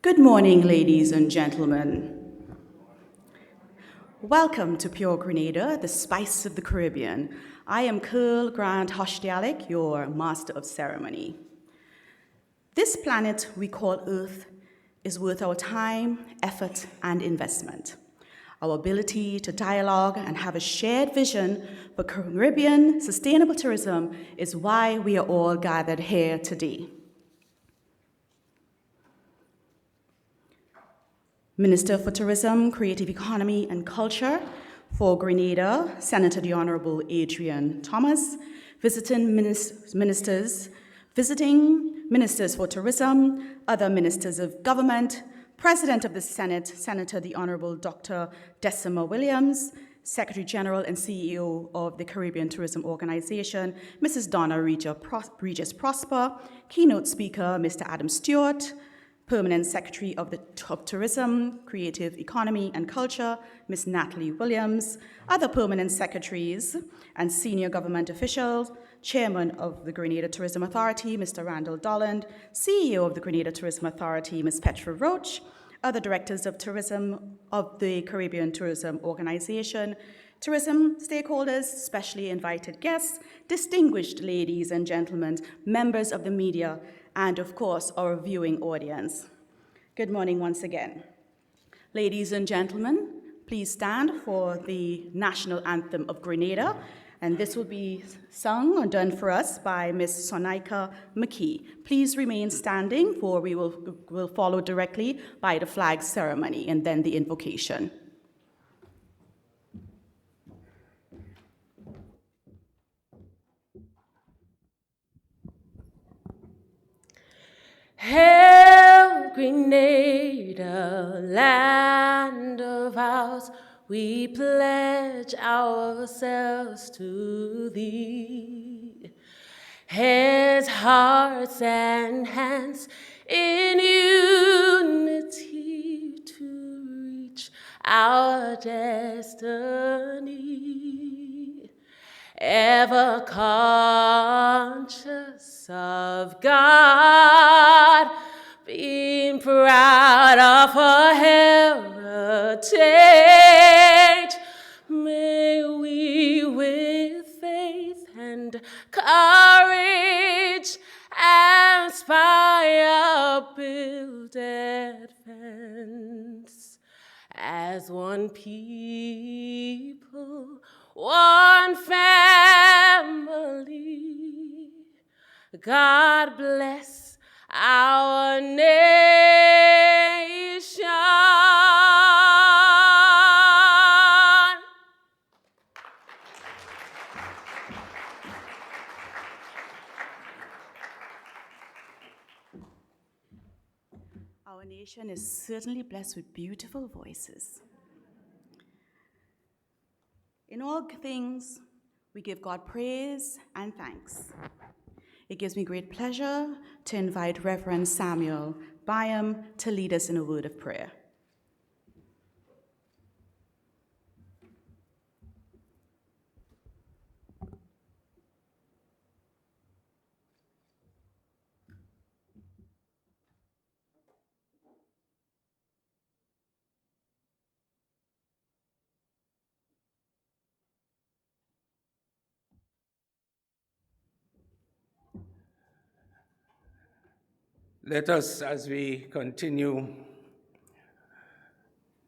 Good morning, ladies and gentlemen. Welcome to Pure Grenada, the spice of the Caribbean. I am Curl Grant Hoshtialik, your master of ceremony. This planet we call Earth is worth our time, effort, and investment. Our ability to dialogue and have a shared vision for Caribbean sustainable tourism is why we are all gathered here today. Minister for Tourism, Creative Economy and Culture for Grenada, Senator the Honorable Adrian Thomas, visiting ministers for tourism, other ministers of government, President of the Senate, Senator the Honorable Dr. Decima Williams, Secretary General and CEO of the Caribbean Tourism Organization, Mrs. Dona Regis-Prosper, keynote speaker, Mr. Adam Stewart, Permanent Secretary of Tourism, Creative Economy and Culture, Ms. Natalie Williams, other permanent secretaries and senior government officials, Chairman of the Grenada Tourism Authority, Mr. Randall Dolland, CEO of the Grenada Tourism Authority, Ms. Petra Roach, other directors of tourism of the Caribbean Tourism Organization, tourism stakeholders, specially invited guests, distinguished ladies and gentlemen, members of the media, and of course, our viewing audience. Good morning once again. Ladies and gentlemen, please stand for the national anthem of Grenada, and this will be sung and done for us by Ms. Sonaika McKee. Please remain standing, for we will follow directly by the flag ceremony and then the invocation. Hail, Grenada, land of ours, we pledge ourselves to thee. Heads, hearts, and hands in unity to reach our destiny. Ever conscious of God, being proud of her heritage, may we with faith and courage aspire, build, advance as one people, one family. God bless our nation. Our nation is certainly blessed with beautiful voices. In all things, we give God praise and thanks. It gives me great pleasure to invite Reverend Samuel Byam to lead us in a word of prayer. Let us, as we continue,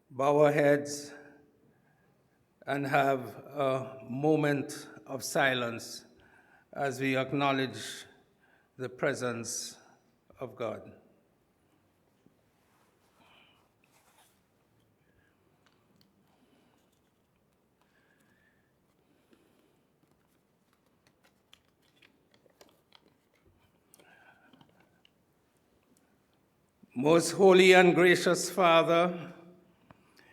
bow our heads and have a moment of silence as we acknowledge the presence of God. Most holy and gracious Father,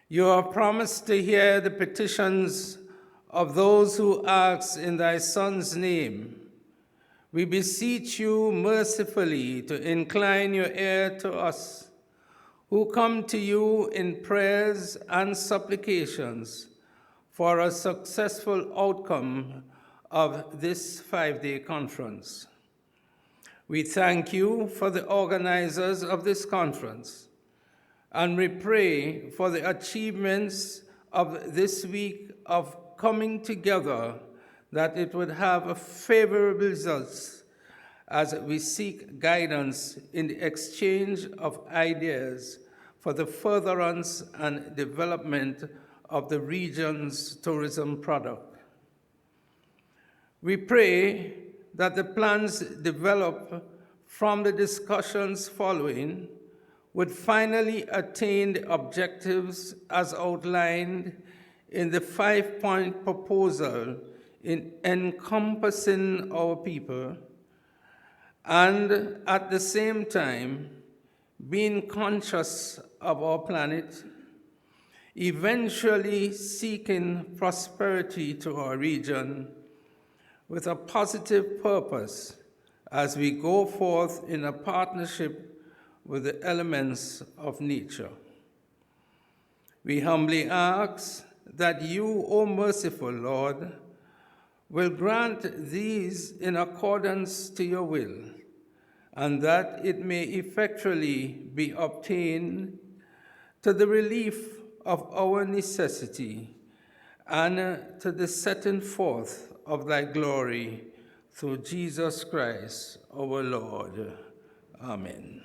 you have promised to hear the petitions of those who ask in thy Son's name. We beseech you mercifully to incline your ear to us, who come to you in prayers and supplications for a successful outcome of this 5-day conference. We thank you for the organizers of this conference And we pray for the achievements of this week of coming together, that it would have favorable results as we seek guidance in the exchange of ideas for the furtherance and development of the region's tourism product. We pray that the plans developed from the discussions following would finally attain the objectives as outlined in the 5-point proposal in encompassing our people, and at the same time being conscious of our planet, eventually seeking prosperity to our region with a positive purpose as we go forth in a partnership with the elements of nature. We humbly ask that you, O merciful Lord, will grant these in accordance to your will, and that it may effectually be obtained to the relief of our necessity and to the setting forth of thy glory through Jesus Christ, our Lord. Amen.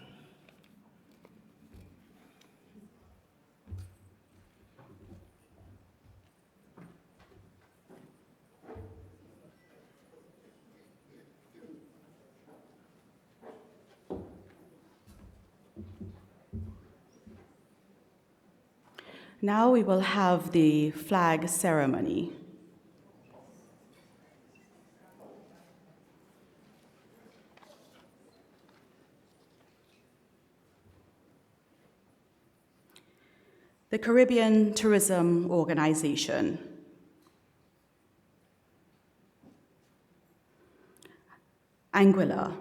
Now we will have the flag ceremony. The Caribbean Tourism Organization. Anguilla.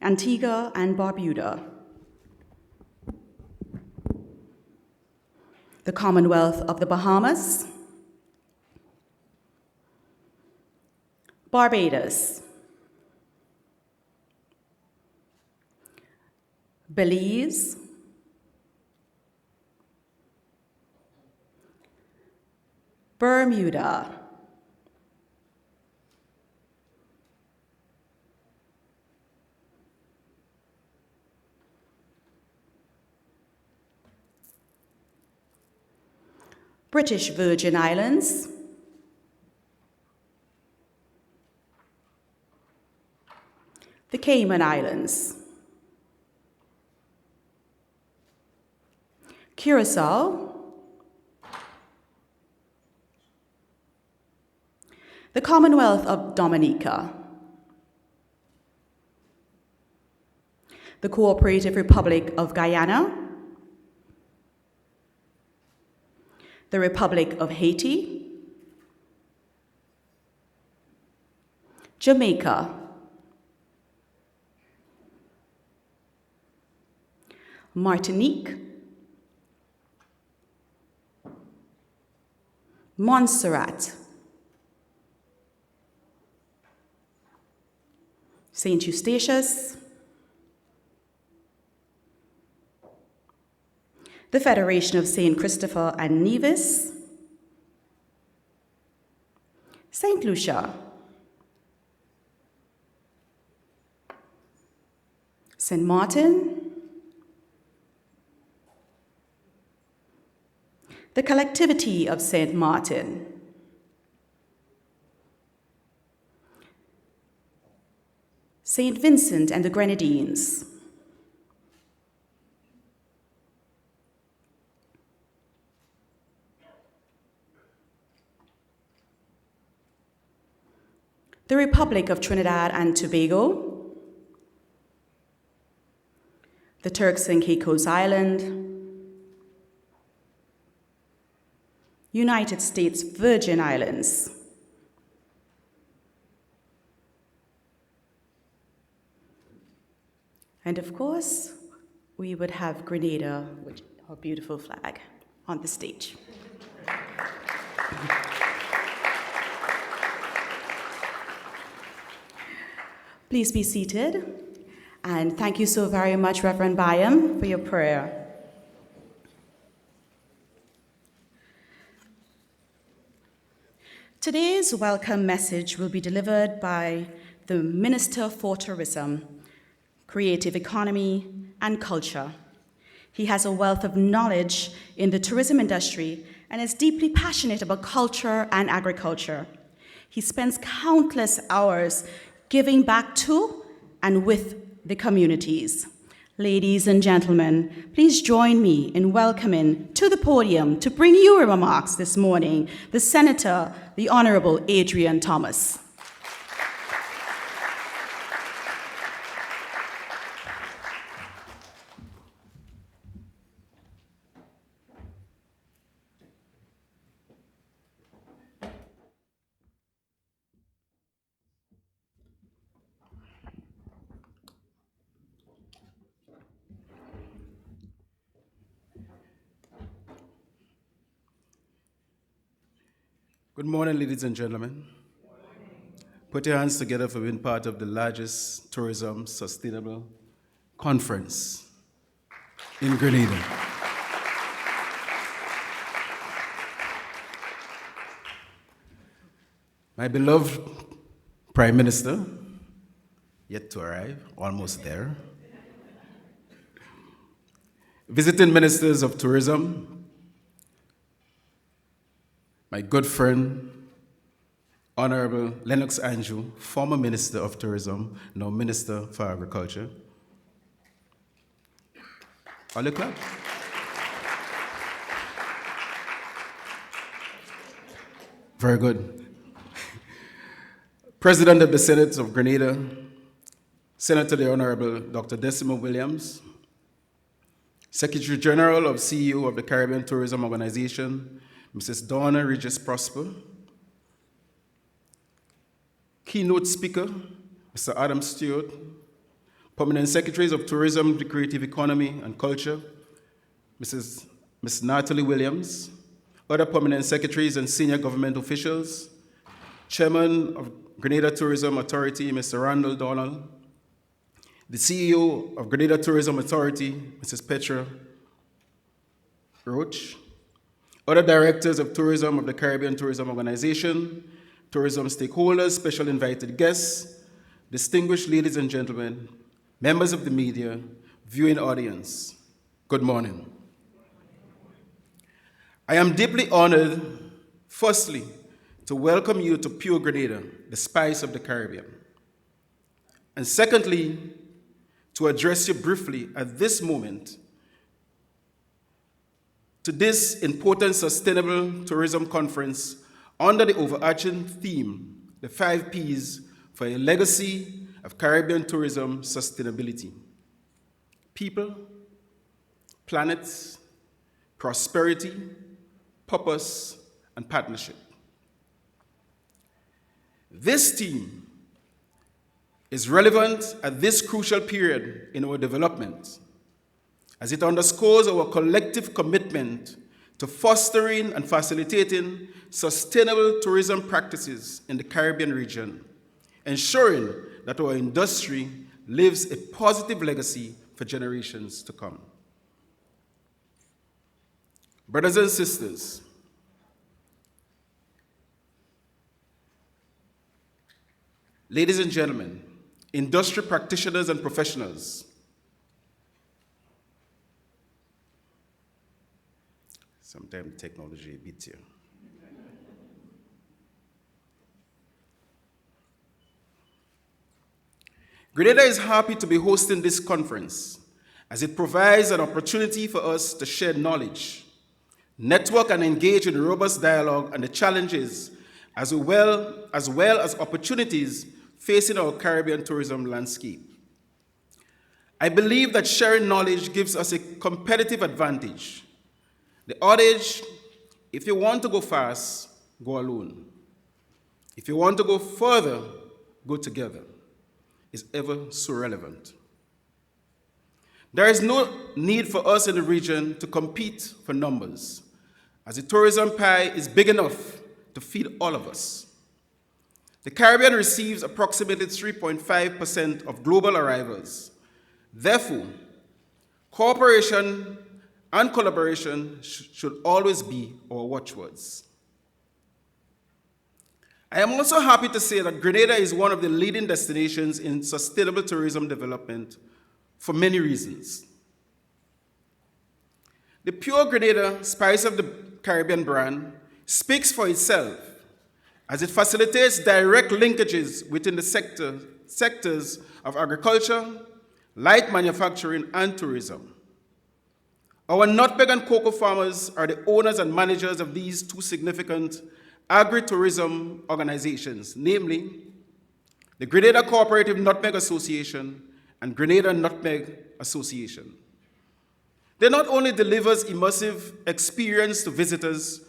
Antigua and Barbuda. The Commonwealth of the Bahamas. Barbados. Belize. Bermuda. British Virgin Islands. The Cayman Islands. Curacao. The Commonwealth of Dominica. The Cooperative Republic of Guyana. The Republic of Haiti. Jamaica. Martinique. Montserrat. St. Eustatius. The Federation of St. Christopher and Nevis. St. Lucia. St. Martin. The Collectivity of St. Martin. St. Vincent and the Grenadines. The Republic of Trinidad and Tobago. The Turks and Caicos Island. United States Virgin Islands. And of course, we would have Grenada, which our beautiful flag, on the stage. Please be seated. And thank you so very much, Reverend Byam, for your prayer. Today's welcome message will be delivered by the Minister for Tourism, Creative Economy, and Culture. He has a wealth of knowledge in the tourism industry and is deeply passionate about culture and agriculture. He spends countless hours giving back to and with the communities. Ladies and gentlemen, please join me in welcoming to the podium to bring you remarks this morning, the Senator, the Honorable Adrian Thomas. Good morning, ladies and gentlemen. Put your hands together for being part of the largest tourism sustainable conference in Grenada. My beloved Prime Minister, yet to arrive, almost there. Visiting Ministers of Tourism, my good friend, Honorable Lennox Andrew, former Minister of Tourism, now Minister for Agriculture. All the clap. Very good. President of the Senate of Grenada, Senator the Honorable Dr. Decima Williams, Secretary General of CEO of the Caribbean Tourism Organization, Mrs. Dona Regis-Prosper, keynote speaker, Mr. Adam Stewart, permanent secretaries of Tourism, the Creative Economy, and Culture, Ms. Natalie Williams, other permanent secretaries and senior government officials, Chairman of Grenada Tourism Authority, Mr. Randall Donald, the CEO of Grenada Tourism Authority, Mrs. Petra Roach, other directors of tourism of the Caribbean Tourism Organization, tourism stakeholders, special invited guests, distinguished ladies and gentlemen, members of the media, viewing audience, good morning. I am deeply honored, firstly, to welcome you to pure Grenada, the spice of the Caribbean. And secondly, to address you briefly at this moment to this important sustainable tourism conference under the overarching theme, the 5 Ps for a legacy of Caribbean tourism sustainability: people, planet, prosperity, purpose, and partnership. This theme is relevant at this crucial period in our development, as it underscores our collective commitment to fostering and facilitating sustainable tourism practices in the Caribbean region, ensuring that our industry leaves a positive legacy for generations to come. Brothers and sisters, ladies and gentlemen, industry practitioners and professionals, sometimes technology beats you. Grenada is happy to be hosting this conference, as it provides an opportunity for us to share knowledge, network and engage in robust dialogue on the challenges as well as opportunities facing our Caribbean tourism landscape. I believe that sharing knowledge gives us a competitive advantage. The adage, if you want to go fast, go alone. If you want to go further, go together, is ever so relevant. There is no need for us in the region to compete for numbers, as the tourism pie is big enough to feed all of us. The Caribbean receives approximately 3.5% of global arrivals. Therefore, cooperation and collaboration should always be our watchwords. I am also happy to say that Grenada is one of the leading destinations in sustainable tourism development for many reasons. The Pure Grenada Spice of the Caribbean brand speaks for itself as it facilitates direct linkages within the sectors of agriculture, light manufacturing, and tourism. Our nutmeg and cocoa farmers are the owners and managers of these two significant agri-tourism organizations, namely the Grenada Cooperative Nutmeg Association and Grenada Nutmeg Association. They not only delivers immersive experience to visitors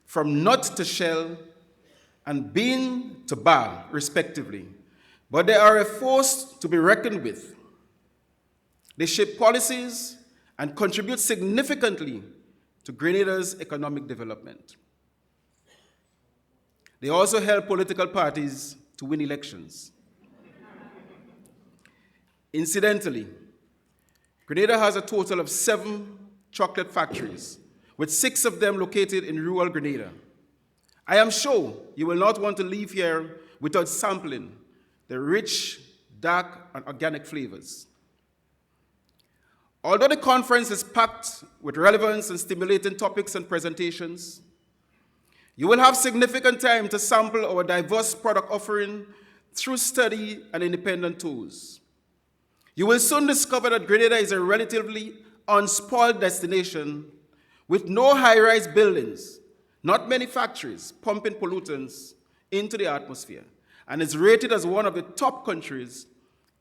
from nut to shell and bean to bar, respectively, but they are a force to be reckoned with. They shape policies and contribute significantly to Grenada's economic development. They also help political parties to win elections. Incidentally, Grenada has a total of 7 chocolate factories, with 6 of them located in rural Grenada. I am sure you will not want to leave here without sampling the rich, dark, and organic flavors. Although the conference is packed with relevant and stimulating topics and presentations, you will have significant time to sample our diverse product offering through study and independent tours. You will soon discover that Grenada is a relatively unspoiled destination with no high-rise buildings, not many factories pumping pollutants into the atmosphere, and is rated as one of the top countries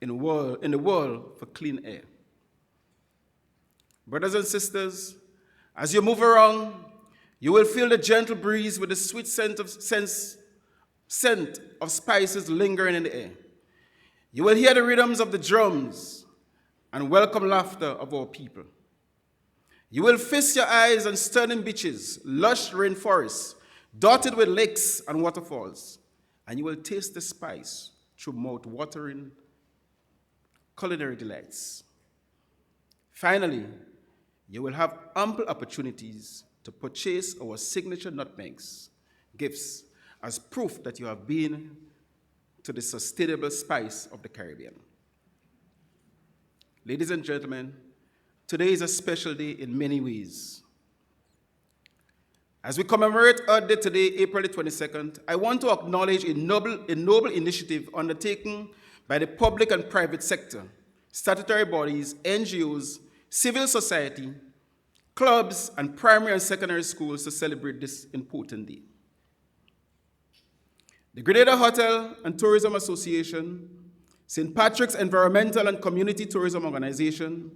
in the world for clean air. Brothers and sisters, as you move around, you will feel the gentle breeze with the sweet scent of spices lingering in the air. You will hear the rhythms of the drums and welcome laughter of our people. You will feast your eyes on stunning beaches, lush rainforests, dotted with lakes and waterfalls, and you will taste the spice through mouth-watering culinary delights. Finally, you will have ample opportunities to purchase our signature nutmegs, gifts, as proof that you have been to the sustainable spice of the Caribbean. Ladies and gentlemen, today is a special day in many ways. As we commemorate Earth Day today, April the 22nd, I want to acknowledge a noble initiative undertaken by the public and private sector, statutory bodies, NGOs, civil society, clubs, and primary and secondary schools to celebrate this important day. The Grenada Hotel and Tourism Association, St. Patrick's Environmental and Community Tourism Organization,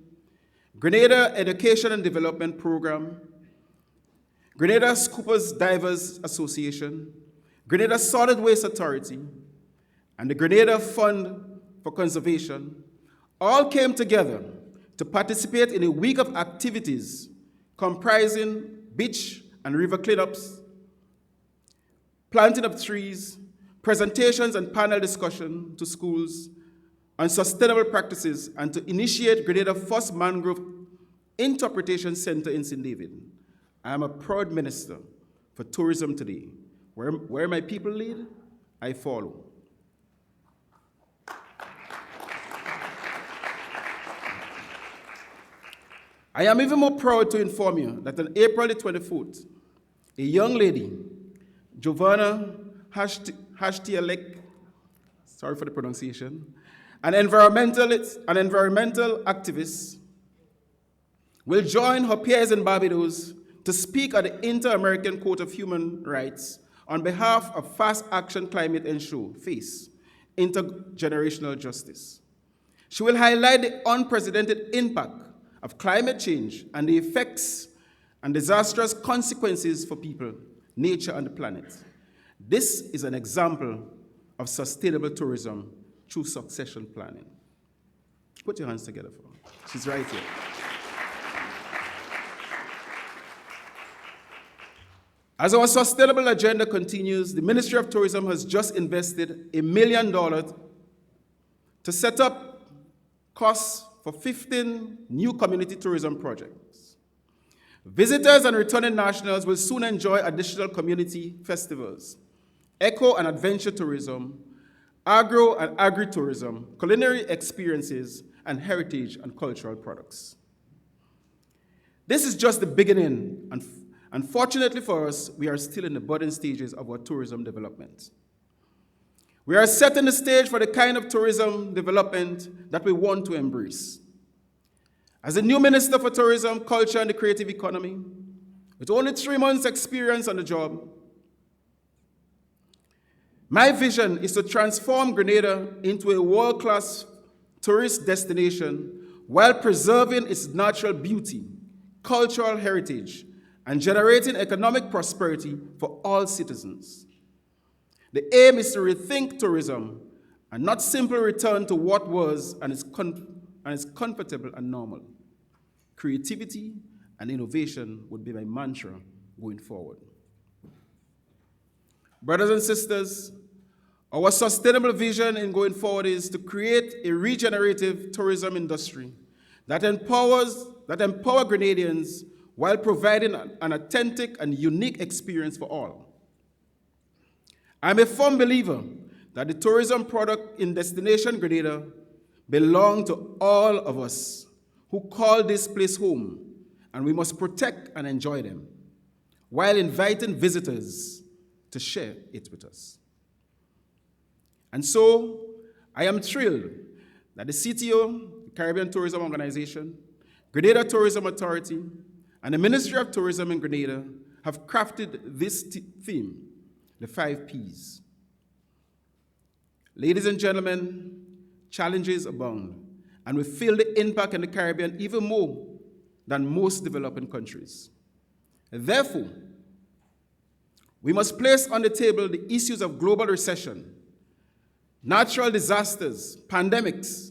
Grenada Education and Development Program, Grenada Scoopers Divers Association, Grenada Solid Waste Authority, and the Grenada Fund for Conservation all came together to participate in a week of activities comprising beach and river cleanups, planting of trees, presentations and panel discussion to schools on sustainable practices, and to initiate Grenada's first mangrove interpretation center in St. David. I am a proud minister for tourism today. Where my people lead, I follow. I am even more proud to inform you that on April the 24th, a young lady, Giovanna Hashtialek, sorry for the pronunciation, an environmental activist, will join her peers in Barbados to speak at the Inter-American Court of Human Rights on behalf of Fast Action Climate Ensure, FACE, Intergenerational Justice. She will highlight the unprecedented impact of climate change and the effects and disastrous consequences for people, nature, and the planet. This is an example of sustainable tourism through succession planning. Put your hands together for her. She's right here. As our sustainable agenda continues, the Ministry of Tourism has just invested $1 million to set up costs for 15 new community tourism projects. Visitors and returning nationals will soon enjoy additional community festivals, eco and adventure tourism, agro and agri-tourism, culinary experiences, and heritage and cultural products. This is just the beginning, and unfortunately for us, we are still in the budding stages of our tourism development. We are setting the stage for the kind of tourism development that we want to embrace. As the new Minister for Tourism, Culture, and the Creative Economy, with only 3 months' experience on the job, my vision is to transform Grenada into a world-class tourist destination while preserving its natural beauty, cultural heritage, and generating economic prosperity for all citizens. The aim is to rethink tourism and not simply return to what was and is comfortable and normal. Creativity and innovation would be my mantra going forward. Brothers and sisters, our sustainable vision in going forward is to create a regenerative tourism industry that empower Grenadians while providing an authentic and unique experience for all. I'm a firm believer that the tourism product in Destination Grenada belongs to all of us who call this place home, and we must protect and enjoy them while inviting visitors to share it with us. And so, I am thrilled that the CTO, the Caribbean Tourism Organization, Grenada Tourism Authority, and the Ministry of Tourism in Grenada have crafted this theme, the 5 Ps. Ladies and gentlemen, challenges abound, and we feel the impact in the Caribbean even more than most developing countries. Therefore, we must place on the table the issues of global recession, natural disasters, pandemics,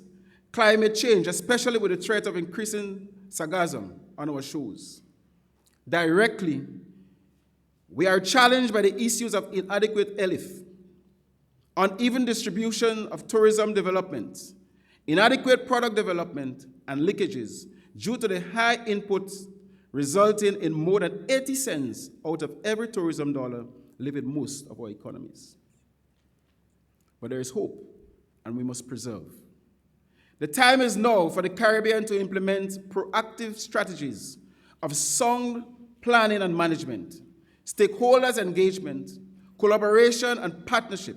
climate change, especially with the threat of increasing sargassum on our shores. Directly, we are challenged by the issues of inadequate ELIF, uneven distribution of tourism development, inadequate product development, and leakages due to the high inputs resulting in more than 80 cents out of every tourism dollar leaving most of our economies. But there is hope, and we must preserve. The time is now for the Caribbean to implement proactive strategies of sound planning and management, stakeholders' engagement, collaboration and partnership,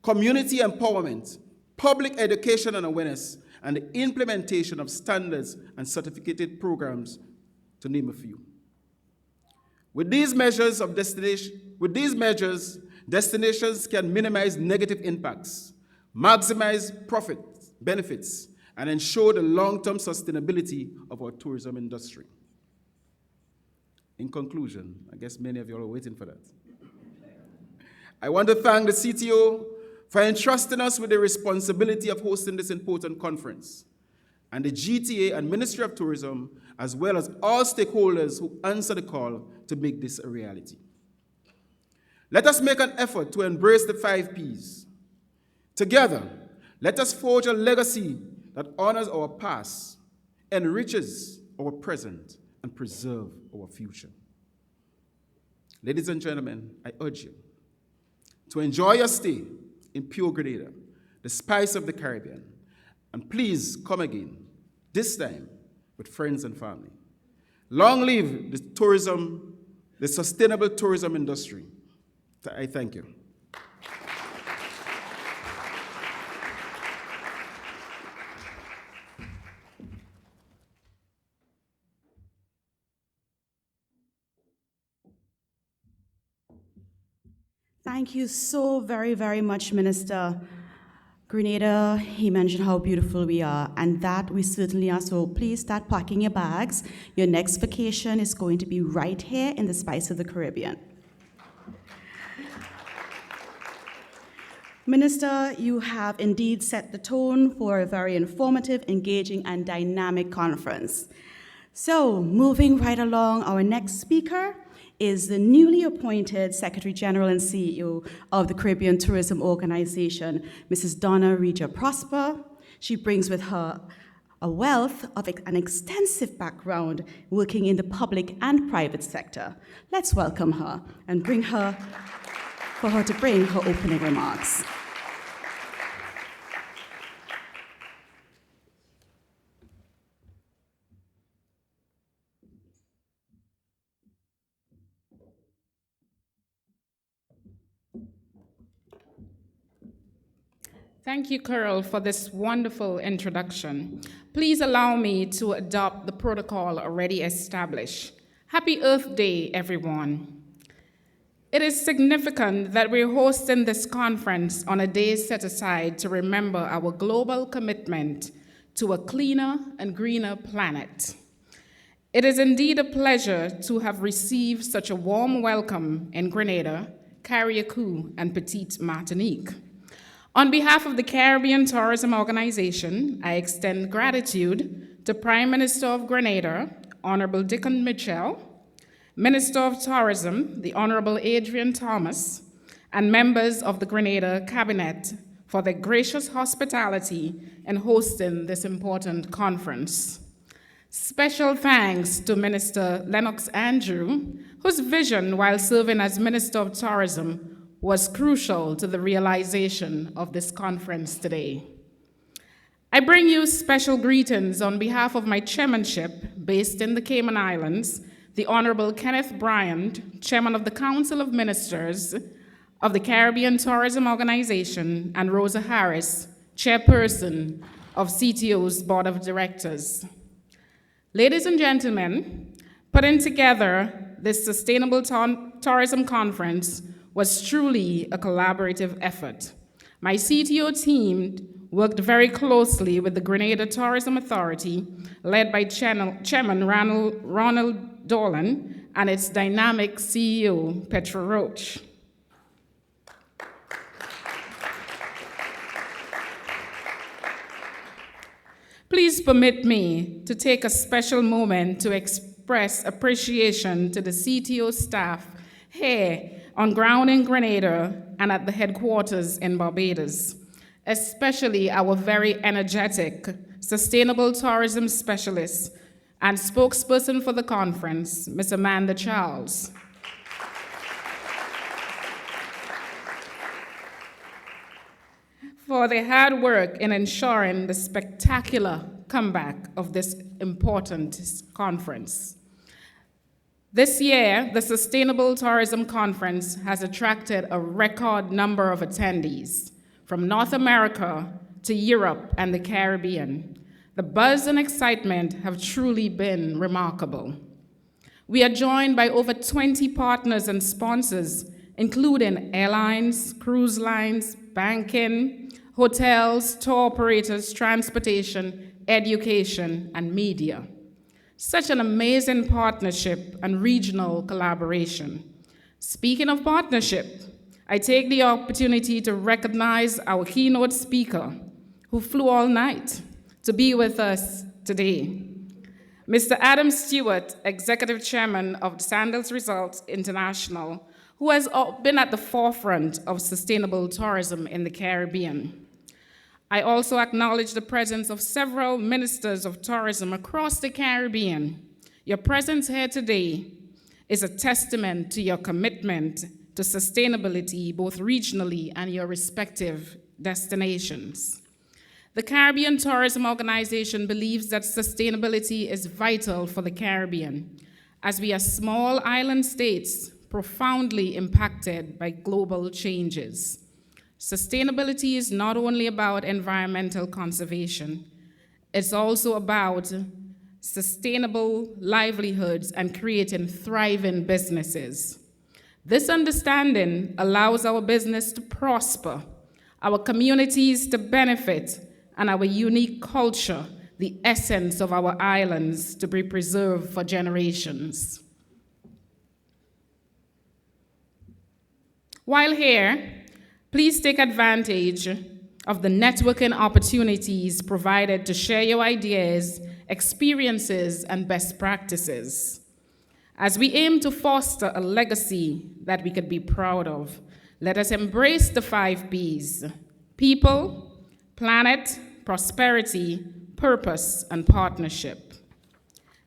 community empowerment, public education and awareness, and the implementation of standards and certificated programs, to name a few. With these measures, destinations can minimize negative impacts, maximize profit benefits, and ensure the long-term sustainability of our tourism industry. In conclusion, I guess many of you are waiting for that. I want to thank the CTO for entrusting us with the responsibility of hosting this important conference, and the GTA and Ministry of Tourism, as well as all stakeholders who answer the call to make this a reality. Let us make an effort to embrace the 5 Ps. Together, let us forge a legacy that honors our past, enriches our present, and preserve our future. Ladies and gentlemen, I urge you to enjoy your stay in pure Grenada, the spice of the Caribbean, and please come again, this time with friends and family. Long live the sustainable tourism industry. I thank you. Thank you so very, very much, Minister. Grenada, he mentioned how beautiful we are, and that we certainly are. So please start packing your bags. Your next vacation is going to be right here in the spice of the Caribbean. Minister, you have indeed set the tone for a very informative, engaging, and dynamic conference. So, moving right along, our next speaker is the newly appointed Secretary General and CEO of the Caribbean Tourism Organization, Mrs. Dona Regis-Prosper. She brings with her a wealth of an extensive background working in the public and private sector. Let's welcome her and for her to bring her opening remarks. Thank you, Carol, for this wonderful introduction. Please allow me to adopt the protocol already established. Happy Earth Day, everyone. It is significant that we're hosting this conference on a day set aside to remember our global commitment to a cleaner and greener planet. It is indeed a pleasure to have received such a warm welcome in Grenada, Carriacou, and Petite Martinique. On behalf of the Caribbean Tourism Organization, I extend gratitude to Prime Minister of Grenada, Honorable Dickon Mitchell, Minister of Tourism, the Honorable Adrian Thomas, and members of the Grenada Cabinet for their gracious hospitality in hosting this important conference. Special thanks to Minister Lennox Andrew, whose vision while serving as Minister of Tourism was crucial to the realization of this conference today. I bring you special greetings on behalf of my chairmanship, based in the Cayman Islands, the Honorable Kenneth Bryant, Chairman of the Council of Ministers of the Caribbean Tourism Organization, and Rosa Harris, Chairperson of CTO's Board of Directors. Ladies and gentlemen, putting together this Sustainable Tourism Conference was truly a collaborative effort. My CTO team worked very closely with the Grenada Tourism Authority, led by Chairman Ronald Dolan and its dynamic CEO, Petra Roach. Please permit me to take a special moment to express appreciation to the CTO staff here on ground in Grenada and at the headquarters in Barbados, especially our very energetic sustainable tourism specialist and spokesperson for the conference, Ms. Amanda Charles. For their hard work in ensuring the spectacular comeback of this important conference. This year, the Sustainable Tourism Conference has attracted a record number of attendees from North America to Europe and the Caribbean. The buzz and excitement have truly been remarkable. We are joined by over 20 partners and sponsors, including airlines, cruise lines, banking, hotels, tour operators, transportation, education, and media. Such an amazing partnership and regional collaboration. Speaking of partnership, I take the opportunity to recognize our keynote speaker, who flew all night to be with us today. Mr. Adam Stewart, Executive Chairman of Sandals Results International, who has been at the forefront of sustainable tourism in the Caribbean. I also acknowledge the presence of several ministers of tourism across the Caribbean. Your presence here today is a testament to your commitment to sustainability, both regionally and your respective destinations. The Caribbean Tourism Organization believes that sustainability is vital for the Caribbean, as we are small island states profoundly impacted by global changes. Sustainability is not only about environmental conservation, it's also about sustainable livelihoods and creating thriving businesses. This understanding allows our business to prosper, our communities to benefit, and our unique culture, the essence of our islands, to be preserved for generations. While here, please take advantage of the networking opportunities provided to share your ideas, experiences, and best practices. As we aim to foster a legacy that we could be proud of, let us embrace the 5 Ps: people, planet, prosperity, purpose, and partnership.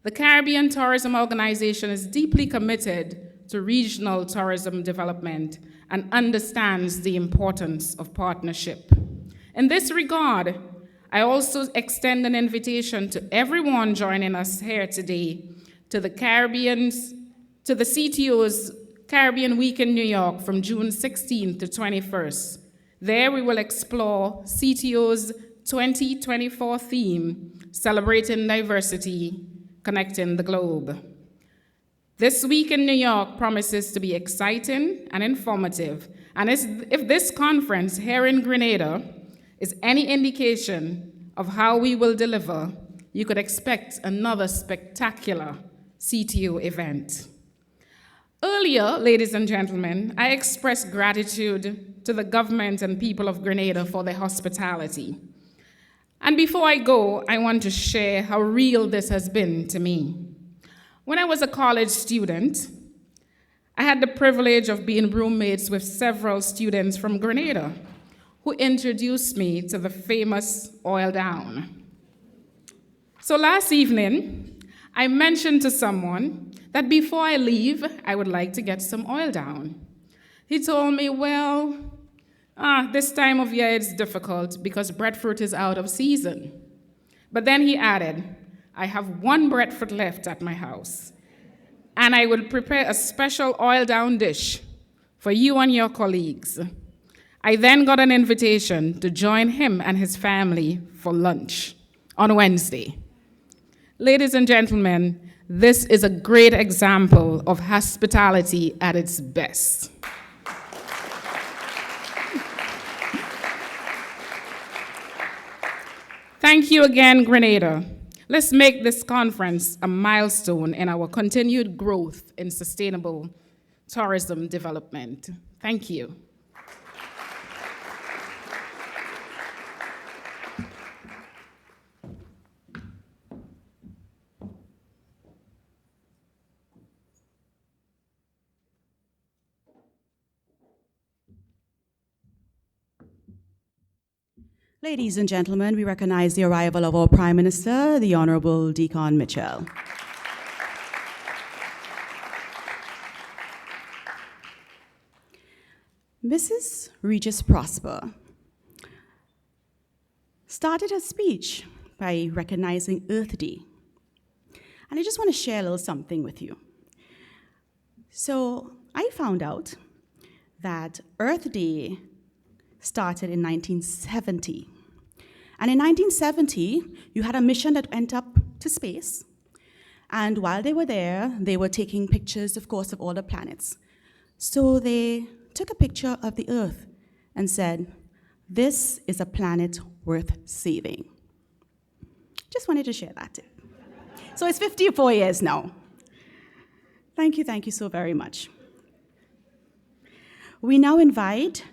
The Caribbean Tourism Organization is deeply committed to regional tourism development and understands the importance of partnership. In this regard, I also extend an invitation to everyone joining us here today to the CTO's Caribbean Week in New York from June 16th to 21st. There we will explore CTO's 2024 theme, Celebrating Diversity, Connecting the Globe. This week in New York promises to be exciting and informative, and if this conference here in Grenada is any indication of how we will deliver, you could expect another spectacular CTO event. Earlier, ladies and gentlemen, I expressed gratitude to the government and people of Grenada for their hospitality. And before I go, I want to share how real this has been to me. When I was a college student, I had the privilege of being roommates with several students from Grenada who introduced me to the famous oil down. So last evening, I mentioned to someone that before I leave, I would like to get some oil down. He told me, well, this time of year it's difficult because breadfruit is out of season. But then he added, I have 1 breadfruit left at my house, and I will prepare a special oil down dish for you and your colleagues. I then got an invitation to join him and his family for lunch on Wednesday. Ladies and gentlemen, this is a great example of hospitality at its best. Thank you again, Grenada. Let's make this conference a milestone in our continued growth in sustainable tourism development. Thank you. Ladies and gentlemen, we recognize the arrival of our Prime Minister, the Honorable Dickon Mitchell. Mrs. Regis-Prosper started her speech by recognizing Earth Day. And I just want to share a little something with you. So I found out that Earth Day started in 1970. And in 1970, you had a mission that went up to space. And while they were there, they were taking pictures, of course, of all the planets. So they took a picture of the Earth and said, this is a planet worth saving. Just wanted to share that. So it's 54 years now. Thank you so very much. We now invite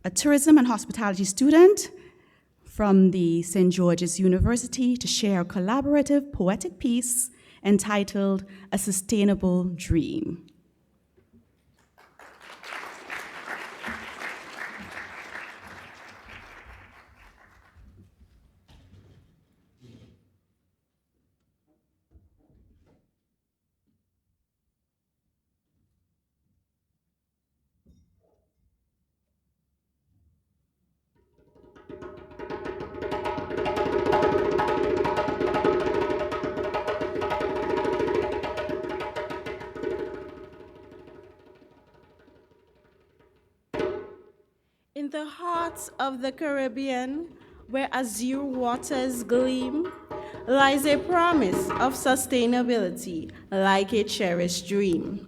a tourism and hospitality student from the St. George's University to share a collaborative poetic piece entitled A Sustainable Dream. In the heart of the Caribbean, where azure waters gleam, lies a promise of sustainability like a cherished dream,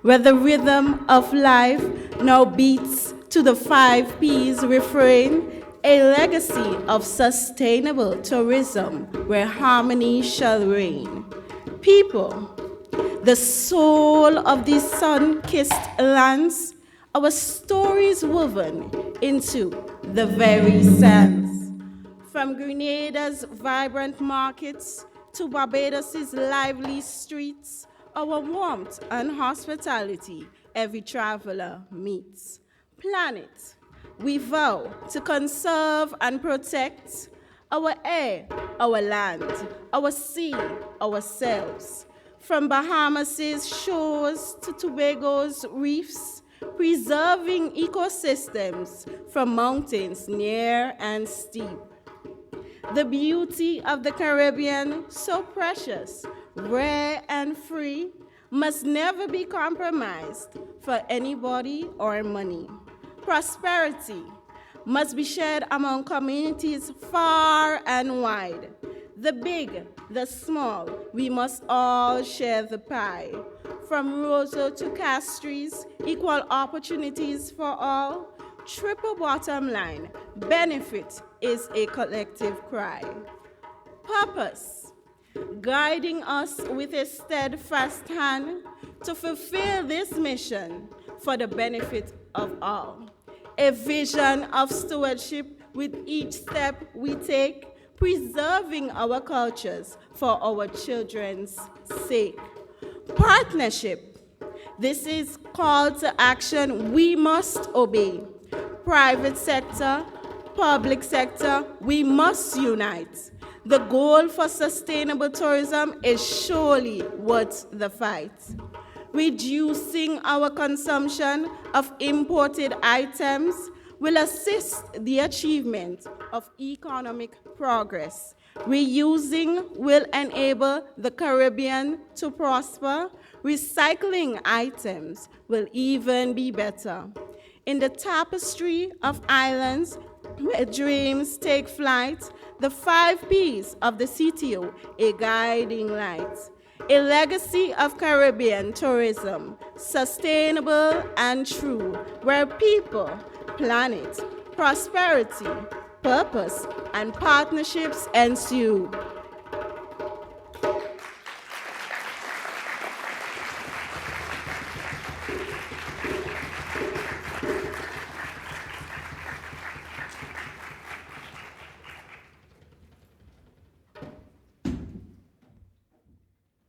where the rhythm of life now beats to the 5 Ps refrain, a legacy of sustainable tourism where harmony shall reign. People, the soul of these sun-kissed lands, our stories woven into the very sands. From Grenada's vibrant markets to Barbados' lively streets, our warmth and hospitality every traveler meets. Planet, we vow to conserve and protect our air, our land, our sea, ourselves. From Bahamas' shores to Tobago's reefs, preserving ecosystems from mountains near and steep. The beauty of the Caribbean, so precious, rare, and free, must never be compromised for anybody or money. Prosperity must be shared among communities far and wide. The big, the small, we must all share the pie. From Roseau to Castries, equal opportunities for all. Triple bottom line, benefit is a collective cry. Purpose, guiding us with a steadfast hand to fulfill this mission for the benefit of all. A vision of stewardship with each step we take, preserving our cultures for our children's sake. Partnership, this is call to action we must obey. Private sector, public sector, we must unite. The goal for sustainable tourism is surely worth the fight. Reducing our consumption of imported items will assist the achievement of economic progress. Reusing will enable the Caribbean to prosper. Recycling items will even be better. In the tapestry of islands where dreams take flight, the 5 Ps of the CTO, a guiding light. A legacy of Caribbean tourism, sustainable and true, where people, planet, prosperity, purpose, and partnerships ensue.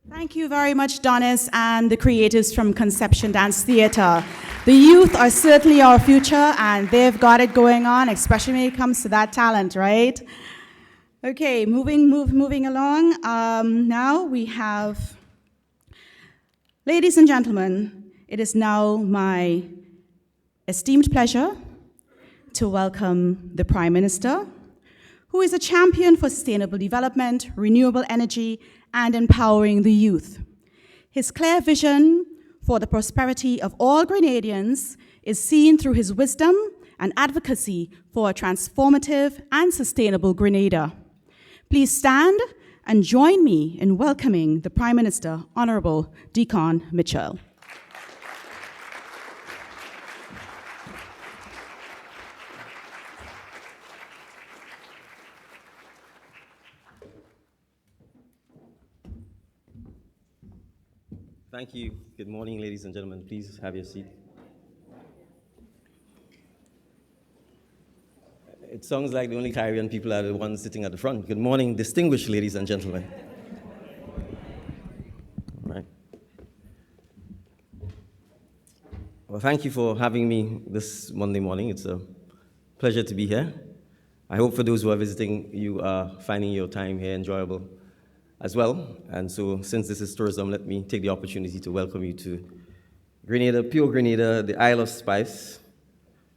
Thank you very much, Donis and the creatives from Conception Dance Theatre. The youth are certainly our future, and they've got it going on, especially when it comes to that talent, right? Okay, moving along. Now we have, ladies and gentlemen, it is now my esteemed pleasure to welcome the Prime Minister, who is a champion for sustainable development, renewable energy, and empowering the youth. His clear vision for the prosperity of all Grenadians is seen through his wisdom and advocacy for a transformative and sustainable Grenada. Please stand and join me in welcoming the Prime Minister, Honorable Dickon Mitchell. Thank you. Good morning, ladies and gentlemen. Please have your seat. It sounds like the only Caribbean people are the ones sitting at the front. Good morning, distinguished ladies and gentlemen. Right. Well, thank you for having me this Monday morning. It's a pleasure to be here. I hope for those who are visiting, you are finding your time here enjoyable as well. And so, since this is tourism, let me take the opportunity to welcome you to Grenada, pure Grenada, the Isle of Spice,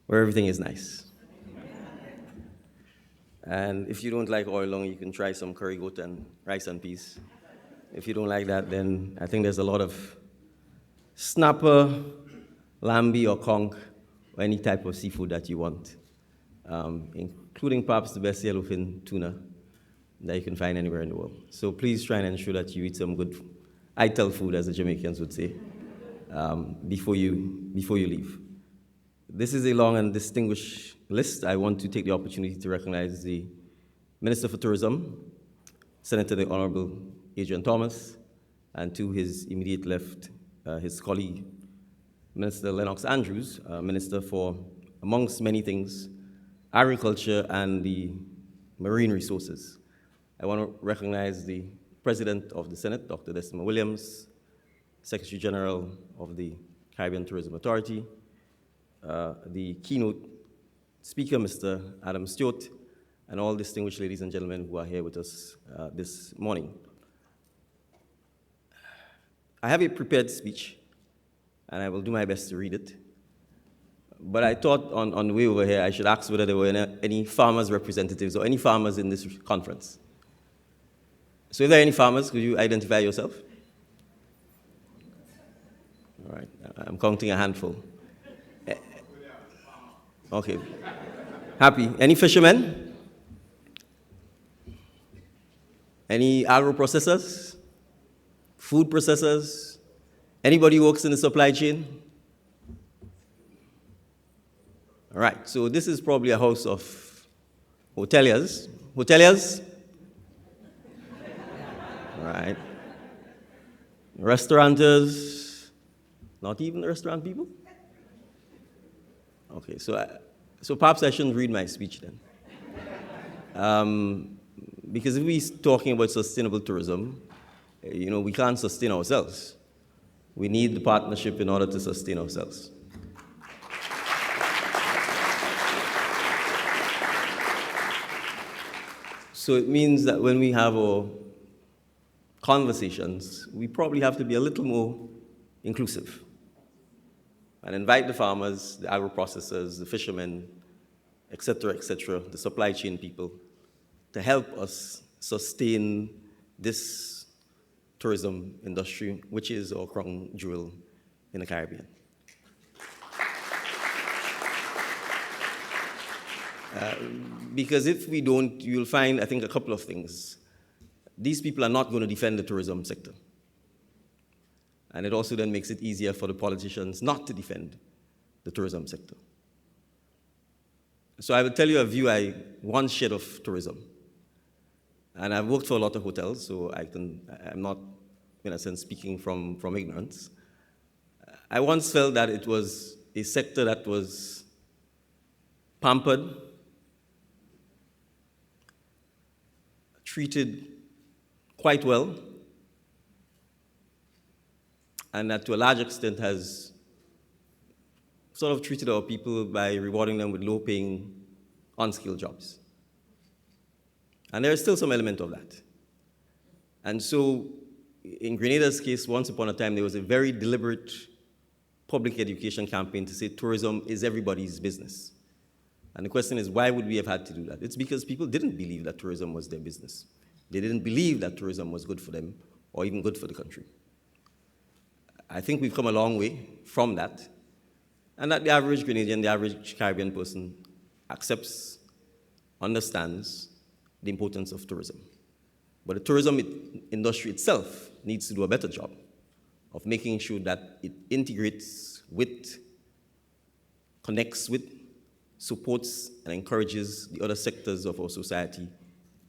where everything is nice. And if you don't like oil long, you can try some curry goat and rice and peas. If you don't like that, then I think there's a lot of snapper, lambi, or conch, or any type of seafood that you want, including perhaps the best yellowfin tuna that you can find anywhere in the world. So please try and ensure that you eat some good ITEL food, as the Jamaicans would say, before you leave. This is a long and distinguished list. I want to take the opportunity to recognize the Minister for Tourism, Senator the Honorable Adrian Thomas, and to his immediate left, his colleague, Minister Lennox Andrews, Minister for, amongst many things, agriculture and the marine resources. I want to recognize the President of the Senate, Dr. Desmond Williams, Secretary General of the Caribbean Tourism Authority, the keynote speaker, Mr. Adam Stewart, and all distinguished ladies and gentlemen who are here with us this morning. I have a prepared speech, and I will do my best to read it. But I thought on the way over here, I should ask whether there were any farmers' representatives or any farmers in this conference. So if there are any farmers, could you identify yourself? All right, I'm counting a handful. Okay, happy. Any fishermen? Any agro-processors? Food processors? Anybody who works in the supply chain? All right, so this is probably a house of hoteliers. Hoteliers? All right. Restaurateurs? Not even the restaurant people? Okay, so perhaps I shouldn't read my speech then. Because if we're talking about sustainable tourism, we can't sustain ourselves. We need the partnership in order to sustain ourselves. So it means that when we have our conversations, we probably have to be a little more inclusive and invite the farmers, the agro-processors, the fishermen, et cetera, the supply chain people, to help us sustain this tourism industry, which is our crown jewel in the Caribbean. Because if we don't, you'll find, I think, a couple of things. These people are not going to defend the tourism sector. And it also then makes it easier for the politicians not to defend the tourism sector. So I will tell you a view I once shared of tourism. And I've worked for a lot of hotels, so I'm not, in a sense, speaking from ignorance. I once felt that it was a sector that was pampered, treated quite well, and that to a large extent has sort of treated our people by rewarding them with low-paying, unskilled jobs. And there is still some element of that. And so, in Grenada's case, once upon a time, there was a very deliberate public education campaign to say tourism is everybody's business. And the question is, why would we have had to do that? It's because people didn't believe that tourism was their business. They didn't believe that tourism was good for them or even good for the country. I think we've come a long way from that, and that the average Grenadian, the average Caribbean person accepts, understands the importance of tourism. But the tourism industry itself needs to do a better job of making sure that it integrates with, connects with, supports and encourages the other sectors of our society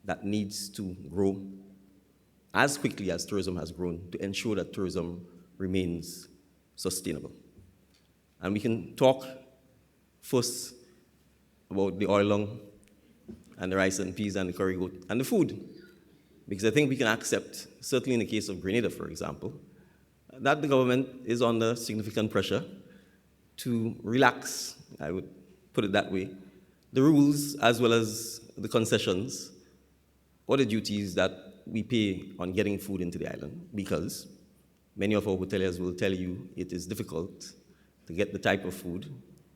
that needs to grow as quickly as tourism has grown to ensure that tourism remains sustainable. And we can talk first about the oil lung and the rice and peas and the curry goat and the food, because I think we can accept, certainly in the case of Grenada, for example, that the government is under significant pressure to relax, I would put it that way, the rules as well as the concessions or the duties that we pay on getting food into the island, because many of our hoteliers will tell you it is difficult to get the type of food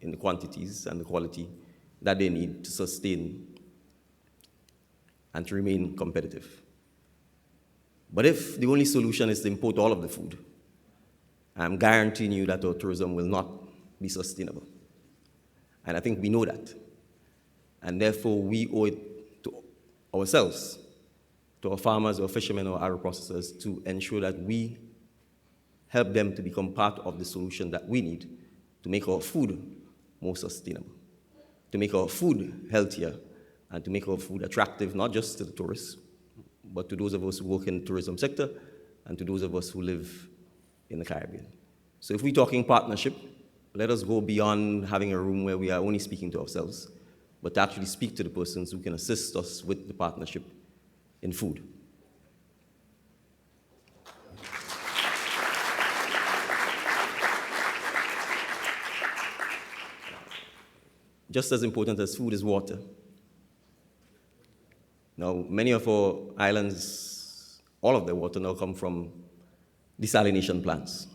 in the quantities and the quality that they need to sustain and to remain competitive. But if the only solution is to import all of the food, I'm guaranteeing you that our tourism will not be sustainable. And I think we know that. And therefore, we owe it to ourselves, to our farmers, our fishermen, our agro-processors, to ensure that we help them to become part of the solution that we need to make our food more sustainable, to make our food healthier, and to make our food attractive, not just to the tourists, but to those of us who work in the tourism sector and to those of us who live in the Caribbean. So if we're talking partnership, let us go beyond having a room where we are only speaking to ourselves, but to actually speak to the persons who can assist us with the partnership in food. just as important as food is water. Now, many of our islands, all of their water now come from desalination plants.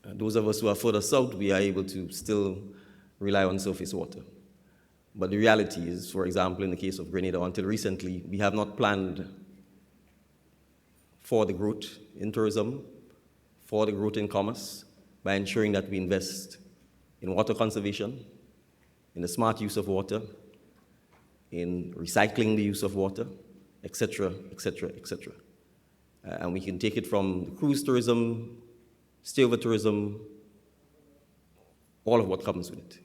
Those of us who are further south, we are able to still rely on surface water. But the reality is, for example, in the case of Grenada, until recently, we have not planned for the growth in tourism, for the growth in commerce, by ensuring that we invest in water conservation, in the smart use of water, in recycling the use of water, etc., etc., etc. And we can take it from the cruise tourism, stayover tourism, all of what comes with it.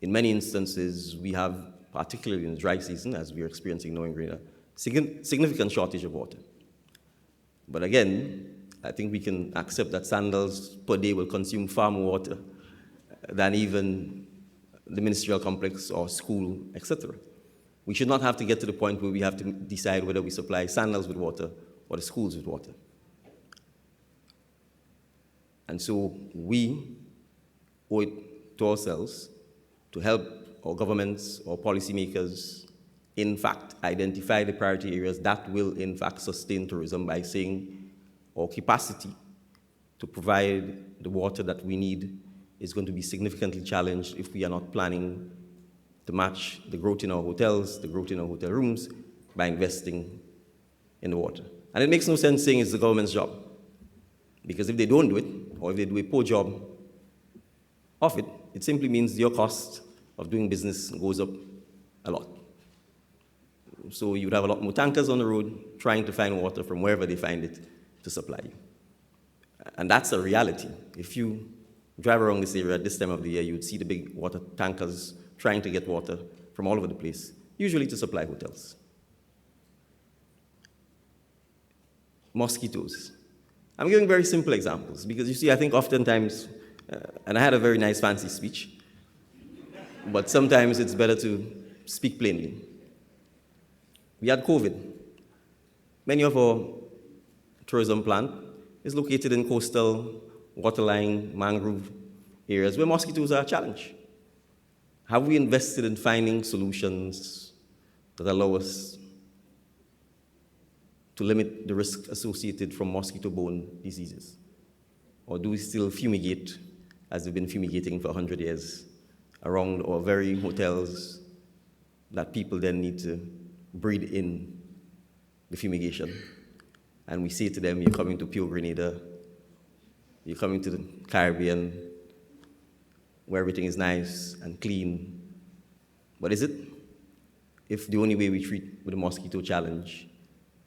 In many instances, we have, particularly in the dry season, as we are experiencing now in Grenada, significant shortage of water. But again, I think we can accept that Sandals per day will consume far more water than even the ministerial complex or school, etc. We should not have to get to the point where we have to decide whether we supply Sandals with water or the schools with water. And so we owe it to ourselves to help our governments or policymakers, in fact, identify the priority areas that will, in fact, sustain tourism by saying our capacity to provide the water that we need is going to be significantly challenged if we are not planning to match the growth in our hotels, the growth in our hotel rooms, by investing in the water. And it makes no sense saying it's the government's job, because if they don't do it, or if they do a poor job of it, it simply means your cost of doing business goes up a lot. So you would have a lot more tankers on the road trying to find water from wherever they find it to supply you. And that's a reality. If you drive around this area at this time of the year, you would see the big water tankers trying to get water from all over the place, usually to supply hotels. Mosquitoes. I'm giving very simple examples because you see, I think oftentimes, and I had a very nice fancy speech, but sometimes it's better to speak plainly. We had COVID. Many of our tourism plant is located in coastal, waterline, mangrove areas where mosquitoes are a challenge. Have we invested in finding solutions that allow us to limit the risk associated from mosquito-borne diseases? Or do we still fumigate, as we've been fumigating for 100 years, around our very hotels that people then need to breathe in the fumigation? And we say to them, you're coming to pure Grenada, you're coming to the Caribbean, where everything is nice and clean. What is it? If the only way we treat with the mosquito challenge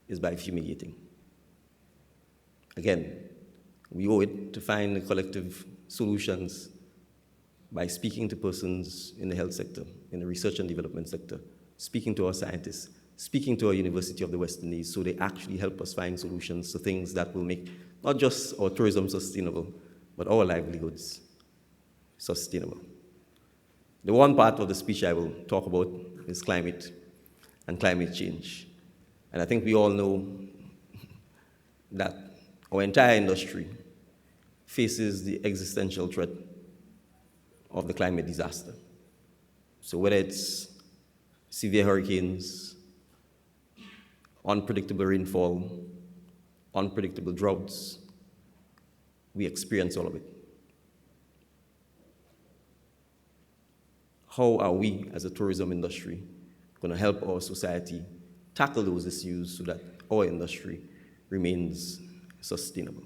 is by fumigating. Again, we owe it to find the collective solutions by speaking to persons in the health sector, in the research and development sector, speaking to our scientists, speaking to our University of the West Indies, so they actually help us find solutions to things that will make not just our tourism sustainable, but our livelihoods sustainable. The one part of the speech I will talk about is climate and climate change. And I think we all know that our entire industry faces the existential threat of the climate disaster. So whether it's severe hurricanes, unpredictable rainfall, unpredictable droughts, we experience all of it. How are we, as a tourism industry, going to help our society tackle those issues so that our industry remains sustainable?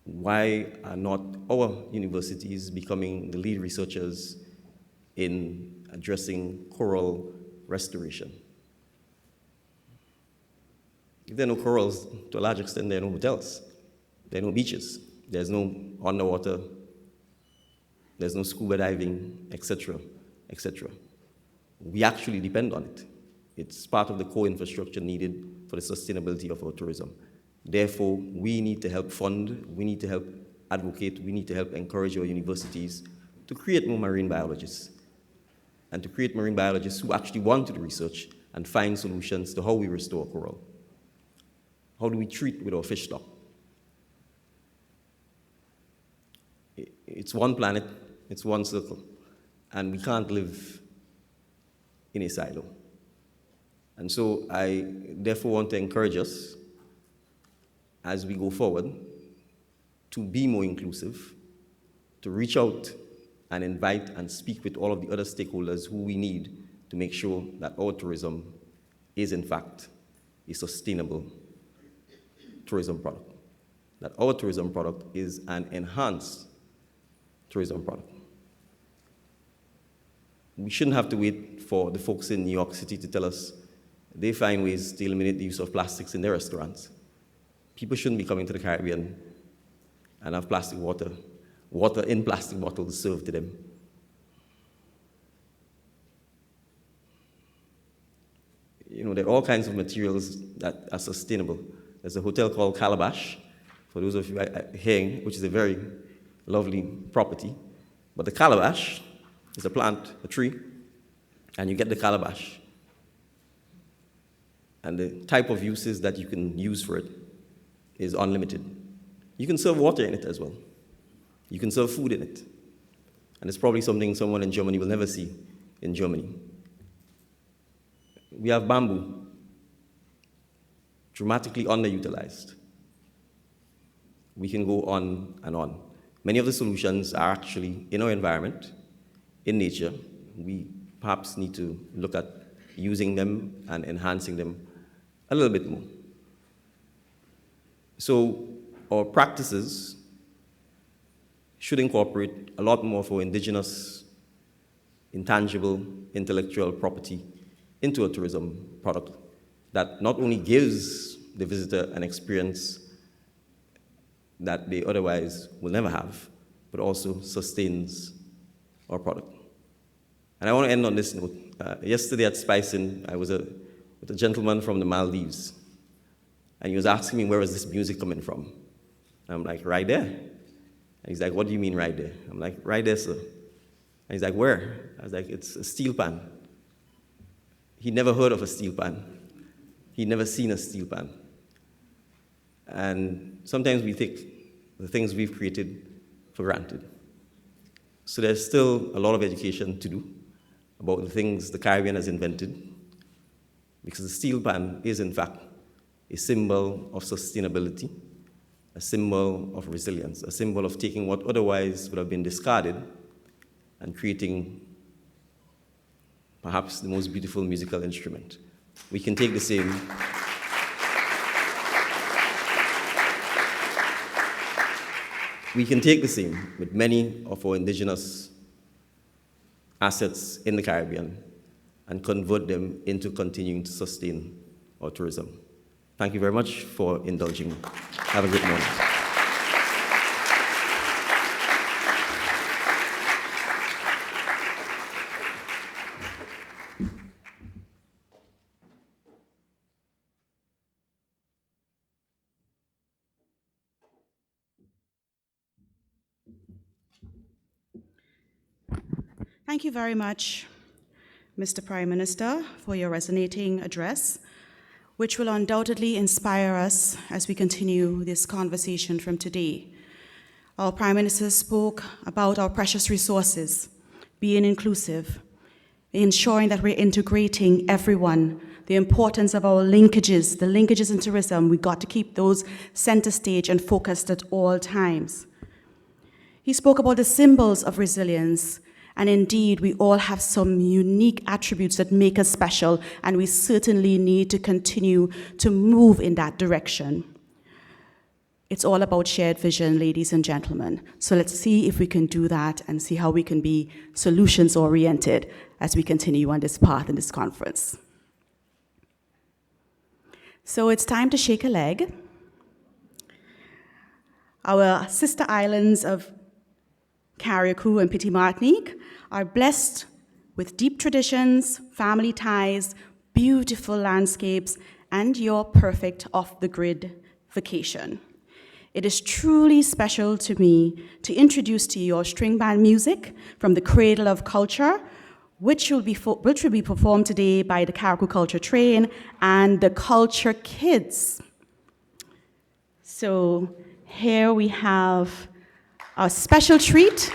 Why are not our universities becoming the lead researchers in addressing coral restoration? If there are no corals, to a large extent, there are no hotels, there are no beaches, there's no underwater, there's no scuba diving, etc., etc. We actually depend on it. It's part of the core infrastructure needed for the sustainability of our tourism. Therefore, we need to help fund, we need to help advocate, we need to help encourage our universities to create more marine biologists, and to create marine biologists who actually want to do research and find solutions to how we restore coral. How do we treat with our fish stock? It's one planet, It's one circle. And we can't live in a silo. And so I therefore want to encourage us as we go forward to be more inclusive, to reach out and invite and speak with all of the other stakeholders who we need to make sure that our tourism is in fact a sustainable tourism product, that our tourism product is an enhanced tourism product. We shouldn't have to wait for the folks in New York City to tell us they find ways to eliminate the use of plastics in their restaurants. People shouldn't be coming to the Caribbean and have plastic water in plastic bottles served to them. You know, there are all kinds of materials that are sustainable. There's a hotel called Calabash, for those of you hearing, which is a very lovely property. But the calabash is a plant, a tree, and you get the calabash. And the type of uses that you can use for it is unlimited. You can serve water in it as well. You can serve food in it. And it's probably something someone in Germany will never see in Germany. We have bamboo, dramatically underutilized. We can go on and on. Many of the solutions are actually in our environment, in nature. We perhaps need to look at using them and enhancing them a little bit more. So our practices should incorporate a lot more for indigenous, intangible, intellectual property into a tourism product that not only gives the visitor an experience that they otherwise will never have, but also sustains our product. And I want to end on this note. Yesterday at Spicing, I was with a gentleman from the Maldives, and he was asking me, where is this music coming from? I'm like, right there. And he's like, what do you mean right there? I'm like, right there, sir. And he's like, where? I was like, it's a steel pan. He'd never heard of a steel pan. He'd never seen a steel pan. And sometimes we take the things we've created for granted. So there's still a lot of education to do about the things the Caribbean has invented, because the steel pan is, in fact, a symbol of sustainability, a symbol of resilience, a symbol of taking what otherwise would have been discarded and creating perhaps the most beautiful musical instrument. We can take the same. We can take the same with many of our indigenous assets in the Caribbean and convert them into continuing to sustain our tourism. Thank you very much for indulging me. Have a good morning. Thank you very much, Mr. Prime Minister, for your resonating address, which will undoubtedly inspire us as we continue this conversation from today. Our Prime Minister spoke about our precious resources, being inclusive, ensuring that we're integrating everyone, the importance of our linkages, the linkages in tourism. We got to keep those center stage and focused at all times. He spoke about the symbols of resilience. And indeed, we all have some unique attributes that make us special, and we certainly need to continue to move in that direction. It's all about shared vision, ladies and gentlemen. So let's see if we can do that and see how we can be solutions-oriented as we continue on this path in this conference. So it's time to shake a leg. Our sister islands of Carriacou and Petit Martinique are blessed with deep traditions, family ties, beautiful landscapes, and your perfect off-the-grid vacation. It is truly special to me to introduce to you our string band music from the Cradle of Culture, which will be performed today by the Carriacou Culture Train and the Culture Kids. So here we have a special treat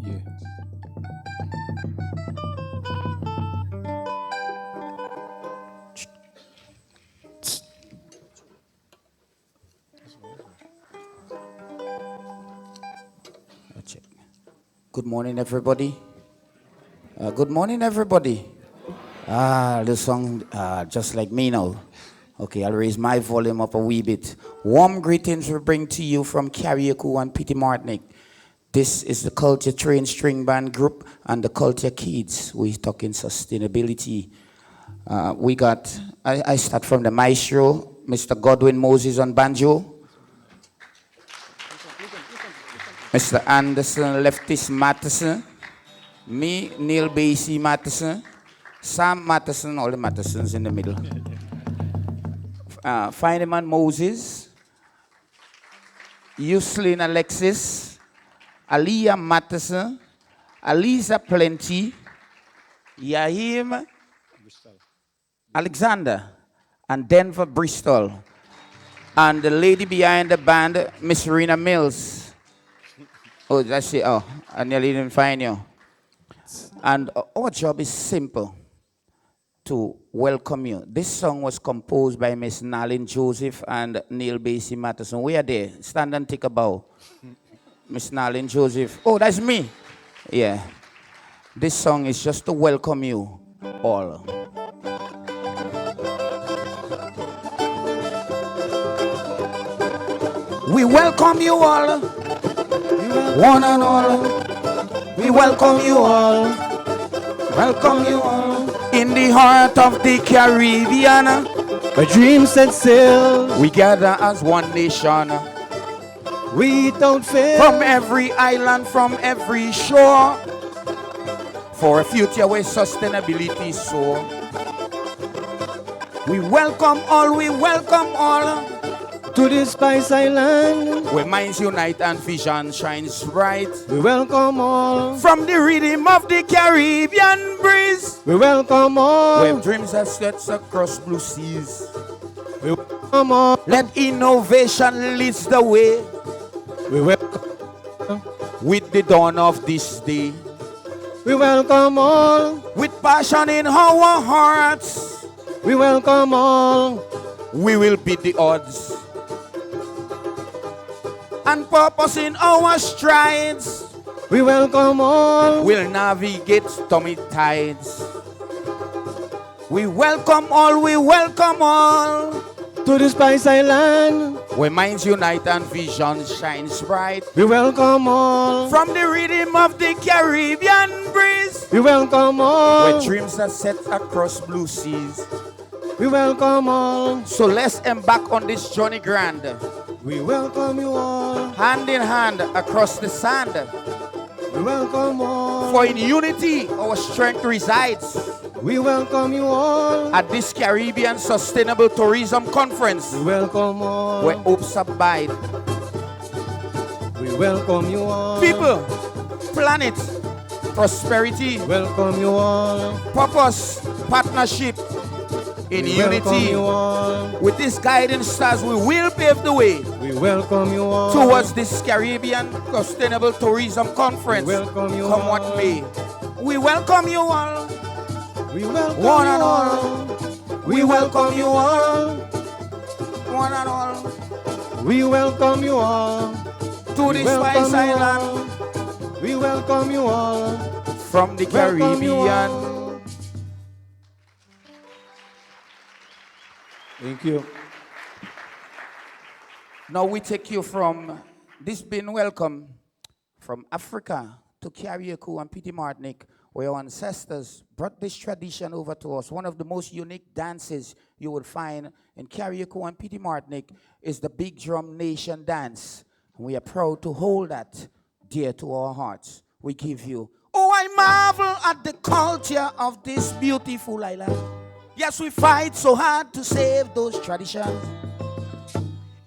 Yeah. Check. Good morning, everybody. Good morning, everybody. The song just like me now. Okay, I'll raise my volume up a wee bit. Warm greetings we bring to you from Carriacou and Petit Martinique. This is the Culture Train String Band Group and the Culture Kids. We're talking sustainability. I start from the maestro, Mr. Godwin Moses on banjo. Mr. Anderson, leftist Matheson. Me, Neil Basie Matheson. Sam Matheson, all the Mathesons in the middle. Fineman Moses. Yuslin Alexis. Aliyah Matheson. Aliza Plenty. Yahim Alexander. And Denver Bristol. And the lady behind the band, Miss Rena Mills. Oh, that's it. Oh, I nearly didn't find you. And our job is simple, to welcome you. This song was composed by Miss Nalin Joseph and Neil Basie Matheson. We are there. Stand and take a bow. Miss Nalin Joseph. Oh, that's me. Yeah. This song is just to welcome you all. We welcome you all. One and all, we welcome you all. Welcome you all. In the heart of the Caribbean, where dreams set sail, we gather as one nation. We don't fail. From every island, from every shore, for a future where sustainability soar. We welcome all, we welcome all. To this Spice Island, where minds unite and vision shines bright. We welcome all. From the rhythm of the Caribbean breeze, we welcome all. Where dreams are stretched across blue seas, we welcome all. Let innovation lead the way. We welcome with the dawn of this day. We welcome all. With passion in our hearts, we welcome all. We will beat the odds. And purpose in our strides, we welcome all. We'll navigate stormy tides. We welcome all, we welcome all. To the Spice Island, where minds unite and vision shines bright. We welcome all. From the rhythm of the Caribbean breeze, we welcome all. Where dreams are set across blue seas, we welcome all. So let's embark on this journey grand. We welcome you all. Hand in hand across the sand. We welcome all. For in unity our strength resides. We welcome you all. At this Caribbean Sustainable Tourism Conference. We welcome all. Where hopes abide. We welcome you all. People, planet, prosperity. Welcome you all. Purpose, partnership. In we unity, with these guiding stars, we will pave the way. We welcome you all towards this Caribbean Sustainable Tourism Conference. We welcome you come all. What may. We welcome you all. We welcome one you and all. We welcome you all. One and all. We welcome you all. To this Spice Island. We welcome you all. From the Caribbean. Thank you. Now we take you from this being welcome from Africa to Carriacou and Petit Martinique, where our ancestors brought this tradition over to us. One of the most unique dances you will find in Carriacou and Petit Martinique is the Big Drum Nation dance. And we are proud to hold that dear to our hearts. We give you, oh, I marvel at the culture of this beautiful island. Yes, we fight so hard to save those traditions.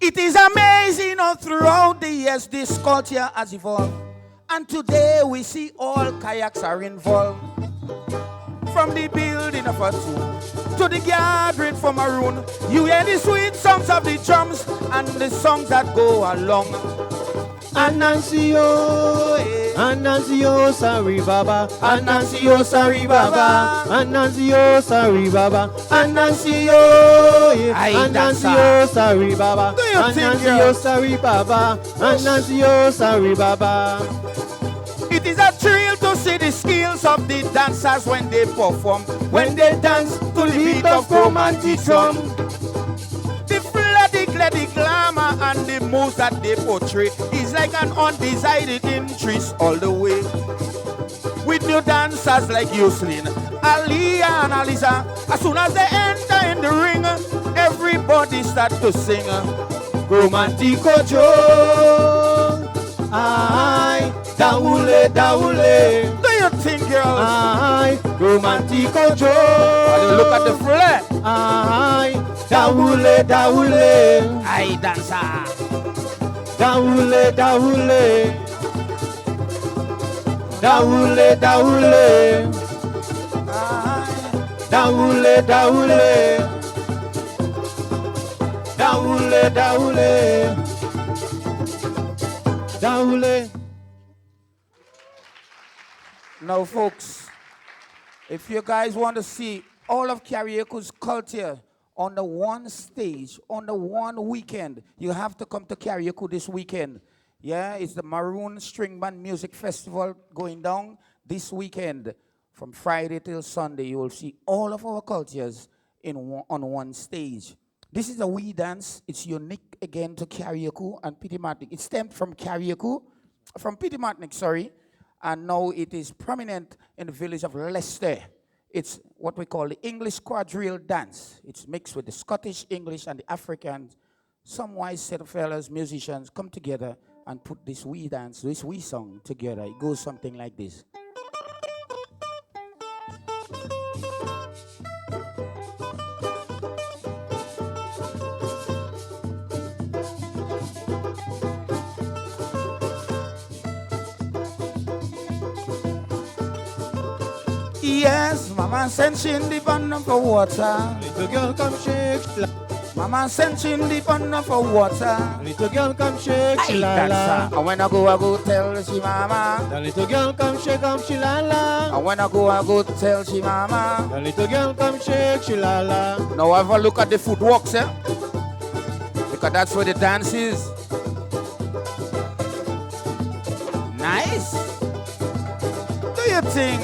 It is amazing how throughout the years this culture has evolved. And today we see all kayaks are involved. From the building of a tomb to the gathering for maroon, you hear the sweet songs of the drums and the songs that go along. Anancio, Anancio, sorry Baba, Anancio, sorry Baba, Anancio, sorry Baba, Anancio, Anancio, sorry Baba, Anancio, sorry Baba, Anancio, sorry Baba. It is a thrill to see the skills of the dancers when they perform, when they dance to the beat of romantic drum. The floody glamour and the moves that they portray is like an undecided interest all the way. With new dancers like Yoselin, Aliyah and Aliza, as soon as they enter in the ring, everybody start to sing. Romantico Joe, aye, daule, daule. Do you think, girls? Aye, Romantico Joe. Look at the flair. Aye, daule, daule. Aye, dancer. Daule, daule. Daule, daule. Daule, daule. Daule, daule. Daule. Now, folks, if you guys want to see all of Carriacou's culture on the one stage, on the one weekend, you have to come to Carriacou this weekend. Yeah, it's the Maroon String Band Music Festival going down this weekend. From Friday till Sunday, you will see all of our cultures on one stage. This is a wee dance. It's unique again to Carriacou and Pitimartinic. It stemmed from Carriacou, from Pitimartinic, sorry, and now it is prominent in the village of Leicester. It's what we call the English quadrille dance. It's mixed with the Scottish, English, and the African. Some wise set of fellas, musicians, come together and put this wee dance, this wee song together. It goes something like this. Yes, Mama sent she in the pan for water. Little girl come shake, Mama sent she in the pan for water. little girl come shake, Hey, dancer. And when I go tell she mama. The little girl come shake, shilala. And when I go tell she mama. The little girl come shake, shilala. Now have a look at the footworks, eh? Because that's where the dance is. Nice. Do you think?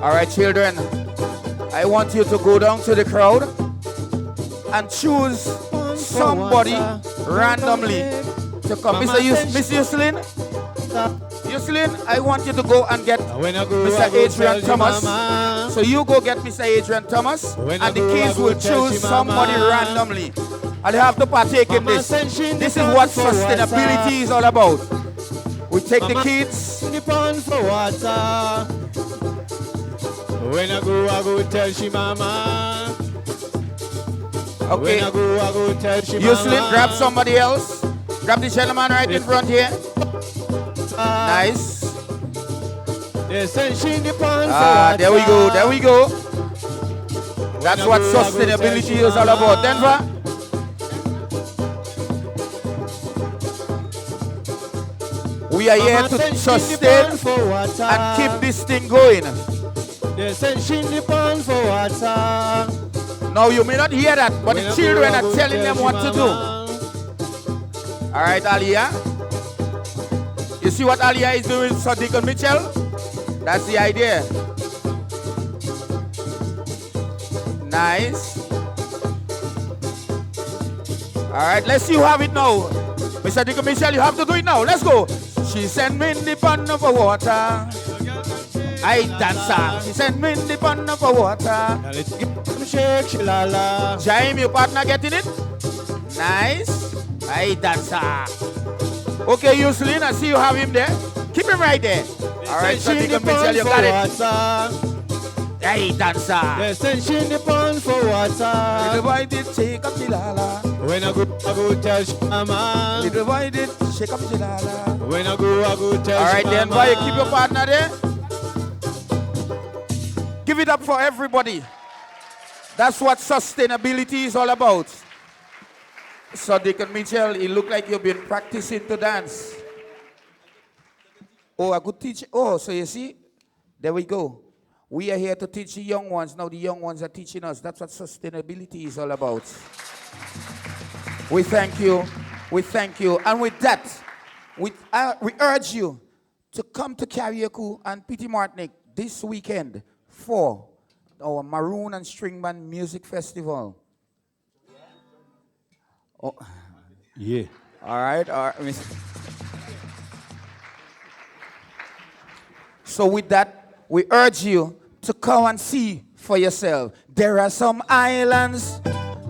All right, children. I want you to go down to the crowd and choose somebody randomly to come. Miss Yoselin, I want you to go and get Mr. Adrian Thomas. So you go get Mr. Adrian Thomas, and the kids will choose somebody randomly. And they have to partake in this. This is what sustainability is all about. We take the kids. In the pond for water. When I go tell she mama. Okay. When I go tell she Yoselin, mama. grab somebody else. Grab the gentleman right in front here. Nice. They send she in the pond for water. There we go, there we go. That's what sustainability is all about. Denver? We are here to sustain and keep this thing going. They send she in the pond for water. Now you may not hear that, but the children are telling them what to do. All right, Aliyah. You see what Aliyah is doing for Dickon Mitchell? That's the idea. Nice. All right, let's see who have it now. Mr. Dickon Mitchell, you have to do it now. Let's go. She sent me in the pond for water. I dancer. She sent me in the pond for water. Shake, shilala. Jaime, your partner getting it? Nice. I dancer. Okay, Yoselin, I see you have him there. Keep him right there. All right, so Dickon Mitchell, you got it. Hey, dancer. They send she in the pond for water. Little boy did shake up Chilala. When I go tell she mama. Little boy did shake up Chilala. When I go tell All right, she then, mama. boy, keep your partner there. Give it up for everybody. That's what sustainability is all about. So Dickon Mitchell, it look like you've been practicing to dance. Oh, a good teacher. Oh, so you see, there we go. We are here to teach the young ones. Now the young ones are teaching us. That's what sustainability is all about. We thank you. We thank you. And with that, we urge you to come to Carriacou and Petit Martinique this weekend for our Maroon and String Band Music Festival. Oh. Yeah. All right. So with that, we urge you to come and see for yourself. There are some islands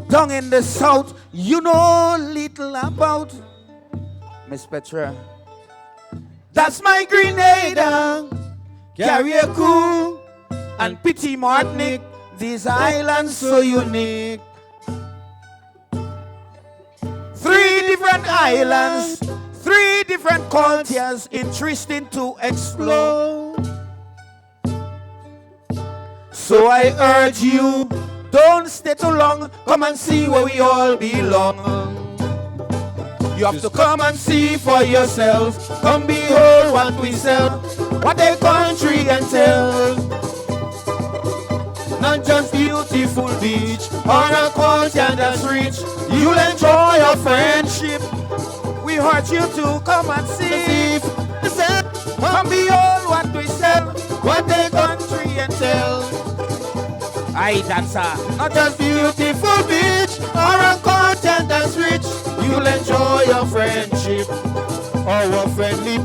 down in the south you know little about. Miss Petra. That's my Grenada, Carriacou, and Petit Martinique. These islands so unique. 3 different islands, 3 different cultures, interesting to explore. So I urge you, don't stay too long, come and see where we all belong. You have to come and see for yourself, come behold what we sell, what a country can tell. Not just beautiful beach or a culture that's rich, you'll enjoy your friendship. We urge you to come and see, come behold what we sell, what a country can tell. Aye, dancer. Not just beautiful beach or a culture that's rich, you'll enjoy your friendship. Our friendly,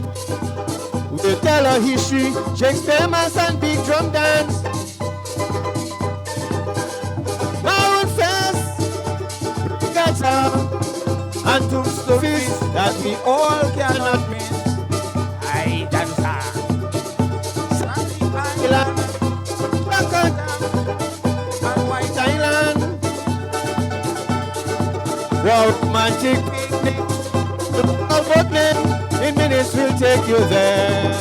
we'll tell our history, Shakespeare, Mass and big drum dance. Maroon Fest, Regatta, and tombstones that we all cannot miss. Aye, dancer. Island, and White Island. Romantic picnic, in minutes we'll take you there.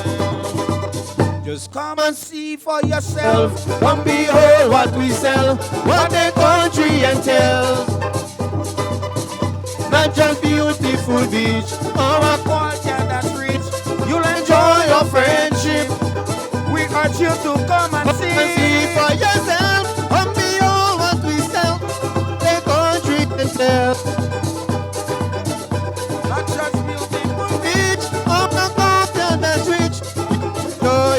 Just Come and see for yourself. come behold what we sell, what the country entails. Not just beautiful beach or a Culture that's rich, you'll enjoy your friendship. we urge you to come and Come and see see. for yourself, come behold what we sell, the country entails. Not just beautiful Beach of the culture that's rich, enjoy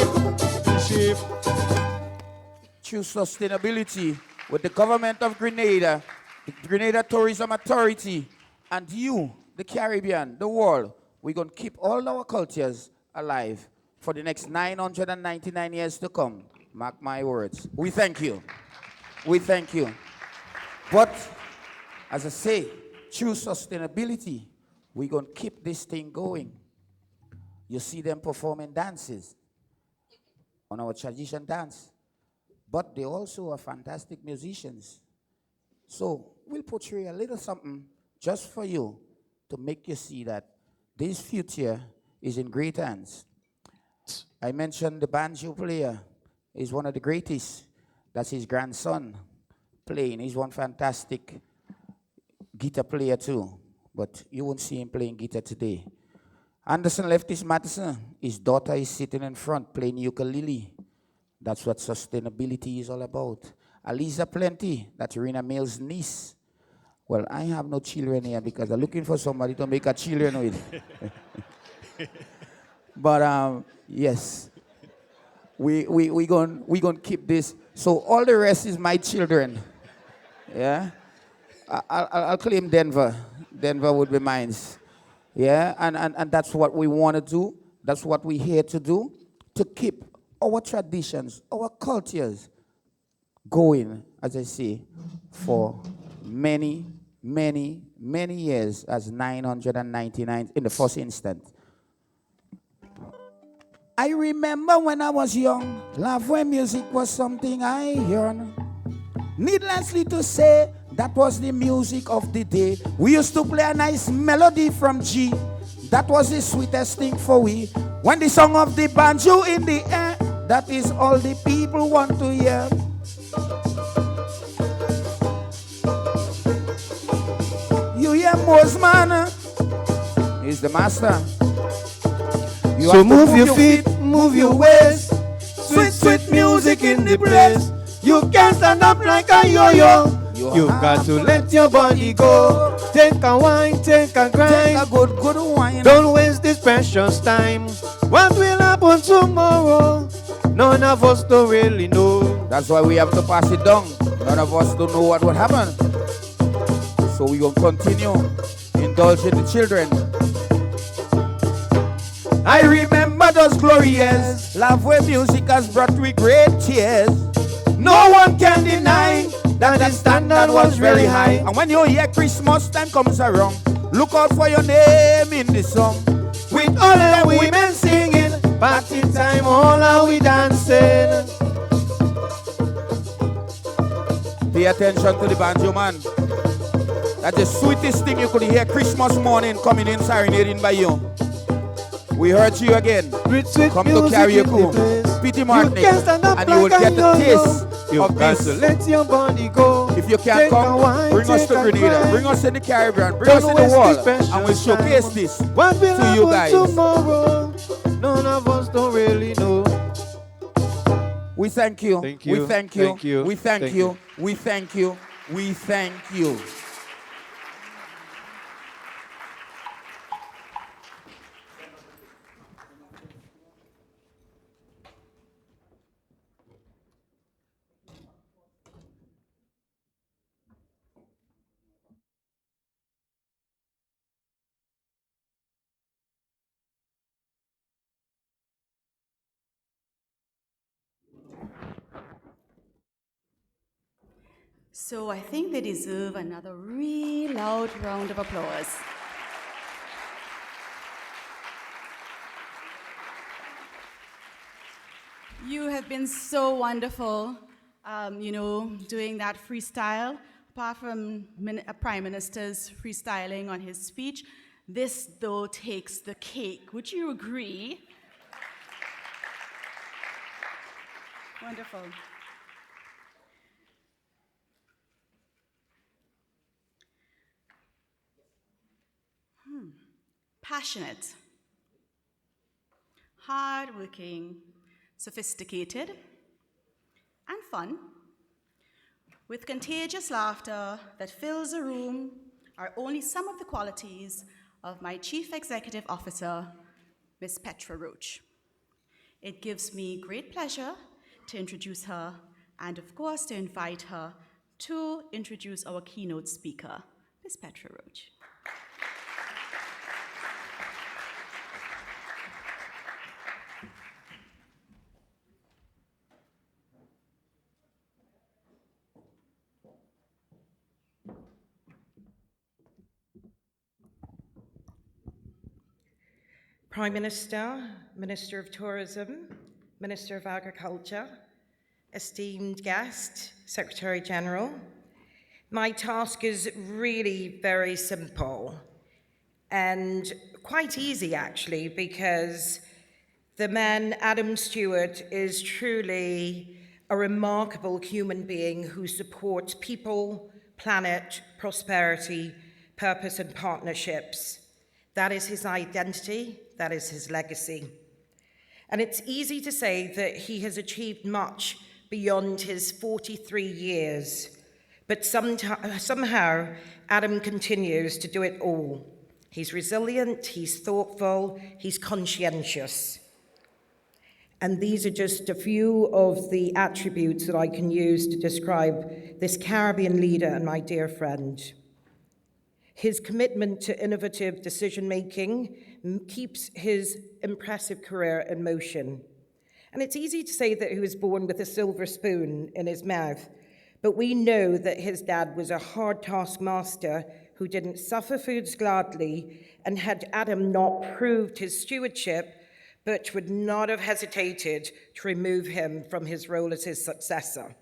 ship. True sustainability with the government of Grenada, the Grenada Tourism Authority, and you, the Caribbean, the world. We're going to keep all our cultures alive for the next 999 years to come. Mark my words. We thank you. We thank you. But, as I say, true sustainability, we're going to keep this thing going. You see them performing dances on our tradition dance. But they also are fantastic musicians. So we'll portray a little something just for you to make you see that this future is in great hands. I mentioned the banjo player is one of the greatest. That's his grandson playing. He's one fantastic guitar player too. But you won't see him playing guitar today. Anderson Leftis Madison, his daughter is sitting in front playing ukulele. That's what sustainability is all about. Aliza Plenty, that's Rena Mills' niece. Well, I have no children here because I'm looking for somebody to make a children with. But yes, we gonna keep this. So all the rest is my children. Yeah, I'll claim Denver. Denver would be mine. Yeah, and that's what we want to do. That's what we're here to do, to keep our traditions, our cultures going, as I say, for many, many, many years, as 999 in the first instance. I remember when I was young, love when music was something I yearned. Needlessly to say, that was the music of the day. We used to play a nice melody from G. That was the sweetest thing for we. When the song of the banjo in the air, that is all the people want to hear. You PM Mosman. He's the master. You So have to move your feet, move your waist. Sweet, sweet music in the place. You can't stand up like a yo-yo. You got to let your body go. Take a wine, take a grind. Take a good wine. Don't waste this precious time. What will happen tomorrow? None of us don't really know. That's why we have to pass it down. None of us don't know what will happen. So we will continue indulging the children. I remember those glorious. Love where music has brought we great tears. No one can deny that the standard was very high. And when you hear Christmas time comes around, look out for your name in the song. With all the women singing, party time, all are we dancing. Pay attention to the banjo, man. That's the sweetest thing you could hear Christmas morning coming in, serenading by you. We heard you again. Sweet Come to Carriacou, Pity Martinique, and you will get the taste of this. Let your body go. If you can't come, bring us to Grenada, bring us in the Caribbean, bring us in the world, and we'll showcase this to you guys. Tomorrow? None of us don't really know. We thank you. Thank you. We thank you. Thank you. We thank Thank you. you. We thank you. We thank you. So I think they deserve another really loud round of applause. You have been so wonderful, doing that freestyle. Apart from Prime Minister's freestyling on his speech, this, though, takes the cake. Would you agree? Wonderful. Passionate, hardworking, sophisticated, and fun, with contagious laughter that fills a room, are only some of the qualities of my Chief Executive Officer, Ms. Petra Roach. It gives me great pleasure to introduce her and, of course, to invite her to introduce our keynote speaker, Ms. Petra Roach. Prime Minister, Minister of Tourism, Minister of Agriculture, esteemed guest, Secretary General, my task is really very simple and quite easy actually, because the man, Adam Stewart, is truly a remarkable human being who supports people, planet, prosperity, purpose and partnerships. That is his identity. That is his legacy. And it's easy to say that he has achieved much beyond his 43 years, but somehow Adam continues to do it all. He's resilient, he's thoughtful, he's conscientious. And these are just a few of the attributes that I can use to describe this Caribbean leader and my dear friend. His commitment to innovative decision-making keeps his impressive career in motion. And it's easy to say that he was born with a silver spoon in his mouth, but we know that his dad was a hard taskmaster who didn't suffer foods gladly, and had Adam not proved his stewardship, but would not have hesitated to remove him from his role as his successor.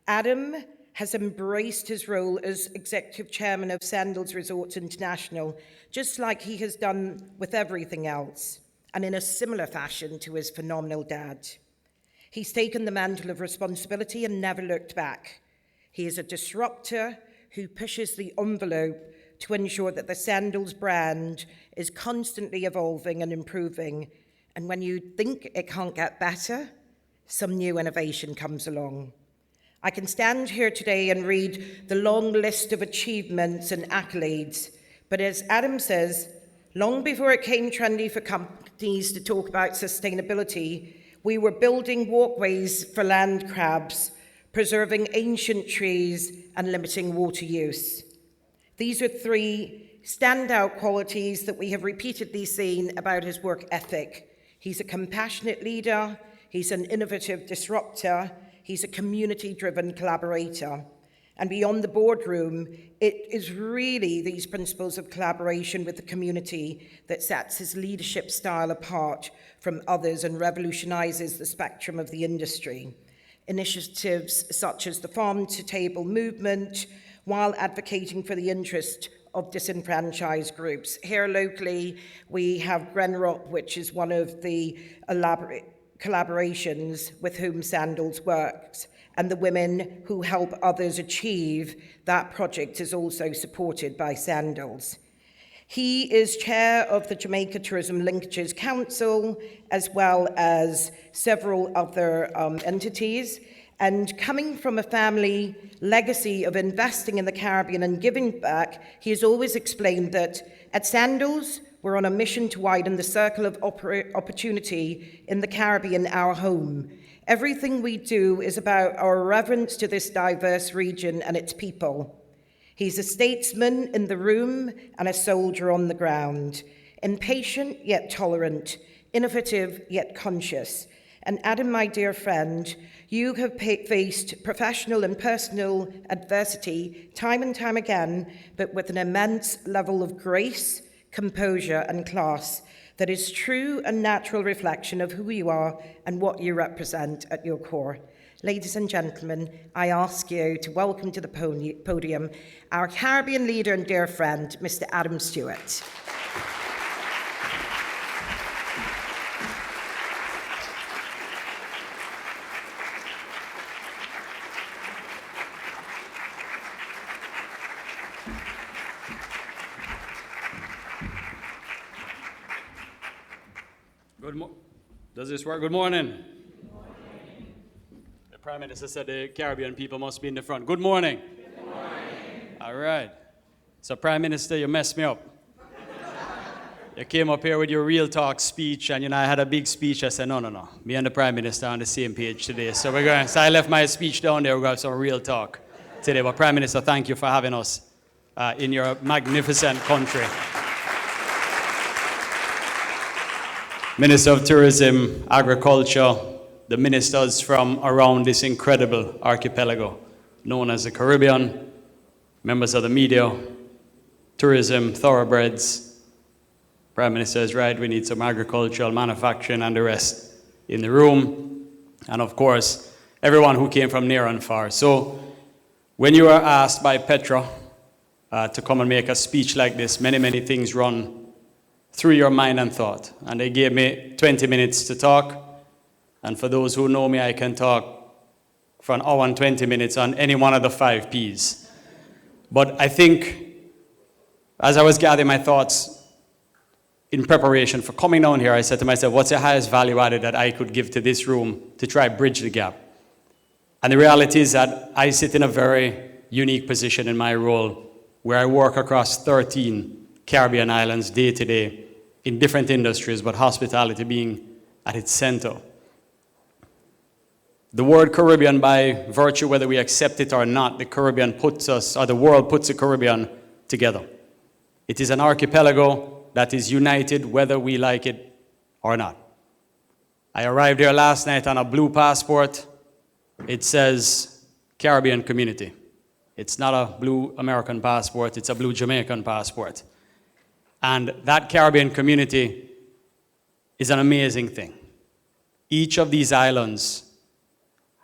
Adam has embraced his role as executive chairman of Sandals Resorts International, just like he has done with everything else, and in a similar fashion to his phenomenal dad. He's taken the mantle of responsibility and never looked back. He is a disruptor who pushes the envelope to ensure that the Sandals brand is constantly evolving and improving. And when you think it can't get better, some new innovation comes along. I can stand here today and read the long list of achievements and accolades, but as Adam says, long before it came trendy for companies to talk about sustainability, we were building walkways for land crabs, preserving ancient trees, and limiting water use. These are three standout qualities that we have repeatedly seen about his work ethic. He's a compassionate leader, he's an innovative disruptor, he's a community-driven collaborator. And beyond the boardroom, it is really these principles of collaboration with the community that sets his leadership style apart from others and revolutionizes the spectrum of the industry. Initiatives such as the Farm to Table movement, while advocating for the interest of disenfranchised groups. Here locally, we have Grenada, which is one of the collaborations with whom Sandals works, and the women who help others achieve that project is also supported by Sandals. He is chair of the Jamaica Tourism Linkages Council, as well as several other entities. And coming from a family legacy of investing in the Caribbean and giving back, he has always explained that at Sandals, we're on a mission to widen the circle of opportunity in the Caribbean, our home. Everything we do is about our reverence to this diverse region and its people. He's a statesman in the room and a soldier on the ground, impatient yet tolerant, innovative yet conscious. And Adam, my dear friend, you have faced professional and personal adversity time and time again, but with an immense level of grace, composure, and class that is true and natural reflection of who you are and what you represent at your core. Ladies and gentlemen, I ask you to welcome to the podium our Caribbean leader and dear friend, Mr. Adam Stewart. Does this work? Good morning. Good morning. The Prime Minister said the Caribbean people must be in the front. Good morning. Good morning. All right. So, Prime Minister, you messed me up. You came up here with your real talk speech, and I had a big speech. I said, no. Me and the Prime Minister are on the same page today. So I left my speech down there. We're going to have some real talk today. But Prime Minister, thank you for having us in your magnificent country. Minister of Tourism, Agriculture, the ministers from around this incredible archipelago known as the Caribbean, members of the media, tourism, thoroughbreds. Prime Minister is right, we need some agricultural, manufacturing, and the rest in the room. And of course, everyone who came from near and far. So when you were asked by Petra to come and make a speech like this, many things run through your mind and thought. And they gave me 20 minutes to talk. And for those who know me, I can talk for an hour and 20 minutes on any one of the 5 Ps. But I think, as I was gathering my thoughts in preparation for coming down here, I said to myself, what's the highest value added that I could give to this room to try bridge the gap? And the reality is that I sit in a very unique position in my role where I work across 13 Caribbean islands day to day in different industries, but hospitality being at its center. The word Caribbean, by virtue whether we accept it or not, the Caribbean puts us, or the world puts the Caribbean together. It is an archipelago that is united whether we like it or not. I arrived here last night on a blue passport. It says Caribbean Community. It's not a blue American passport, it's a blue Jamaican passport. And that Caribbean community is an amazing thing. Each of these islands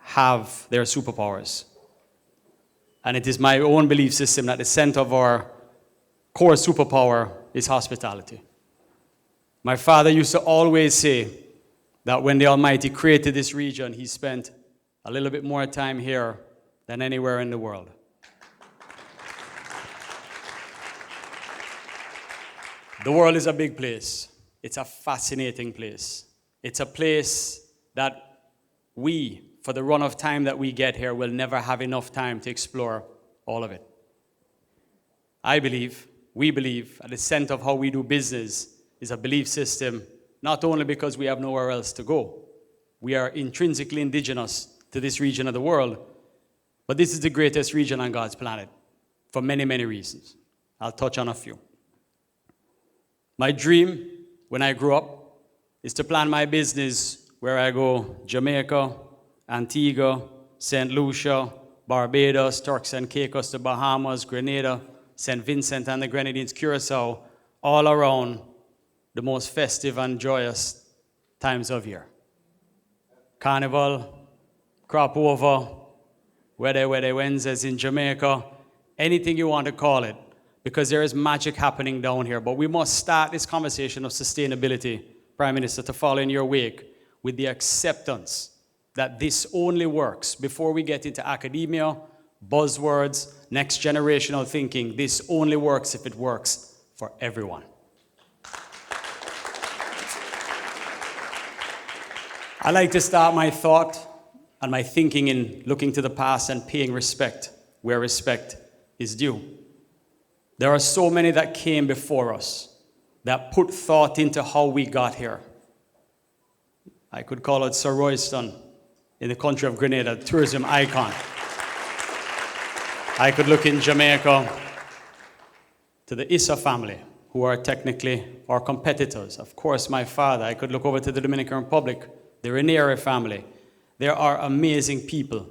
have their superpowers. And it is my own belief system that the center of our core superpower is hospitality. My father used to always say that when the Almighty created this region, he spent a little bit more time here than anywhere in the world. The world is a big place. It's a fascinating place. It's a place that we, for the run of time that we get here, will never have enough time to explore all of it. We believe, at the center of how we do business is a belief system, not only because we have nowhere else to go. We are intrinsically indigenous to this region of the world, but this is the greatest region on God's planet for many, many reasons. I'll touch on a few. My dream when I grew up is to plan my business where I go Jamaica, Antigua, St. Lucia, Barbados, Turks and Caicos, the Bahamas, Grenada, St. Vincent and the Grenadines, Curacao, all around the most festive and joyous times of year. Carnival, crop over, Wednesday Wednesdays in Jamaica, anything you want to call it, because there is magic happening down here. But we must start this conversation of sustainability, Prime Minister, to follow in your wake with the acceptance that this only works before we get into academia, buzzwords, next generational thinking. This only works if it works for everyone. I like to start my thought and my thinking in looking to the past and paying respect where respect is due. There are so many that came before us that put thought into how we got here. I could call it Sir Royston in the country of Grenada, tourism icon. I could look in Jamaica to the Issa family, who are technically our competitors. Of course, my father. I could look over to the Dominican Republic, the Ranieri family. There are amazing people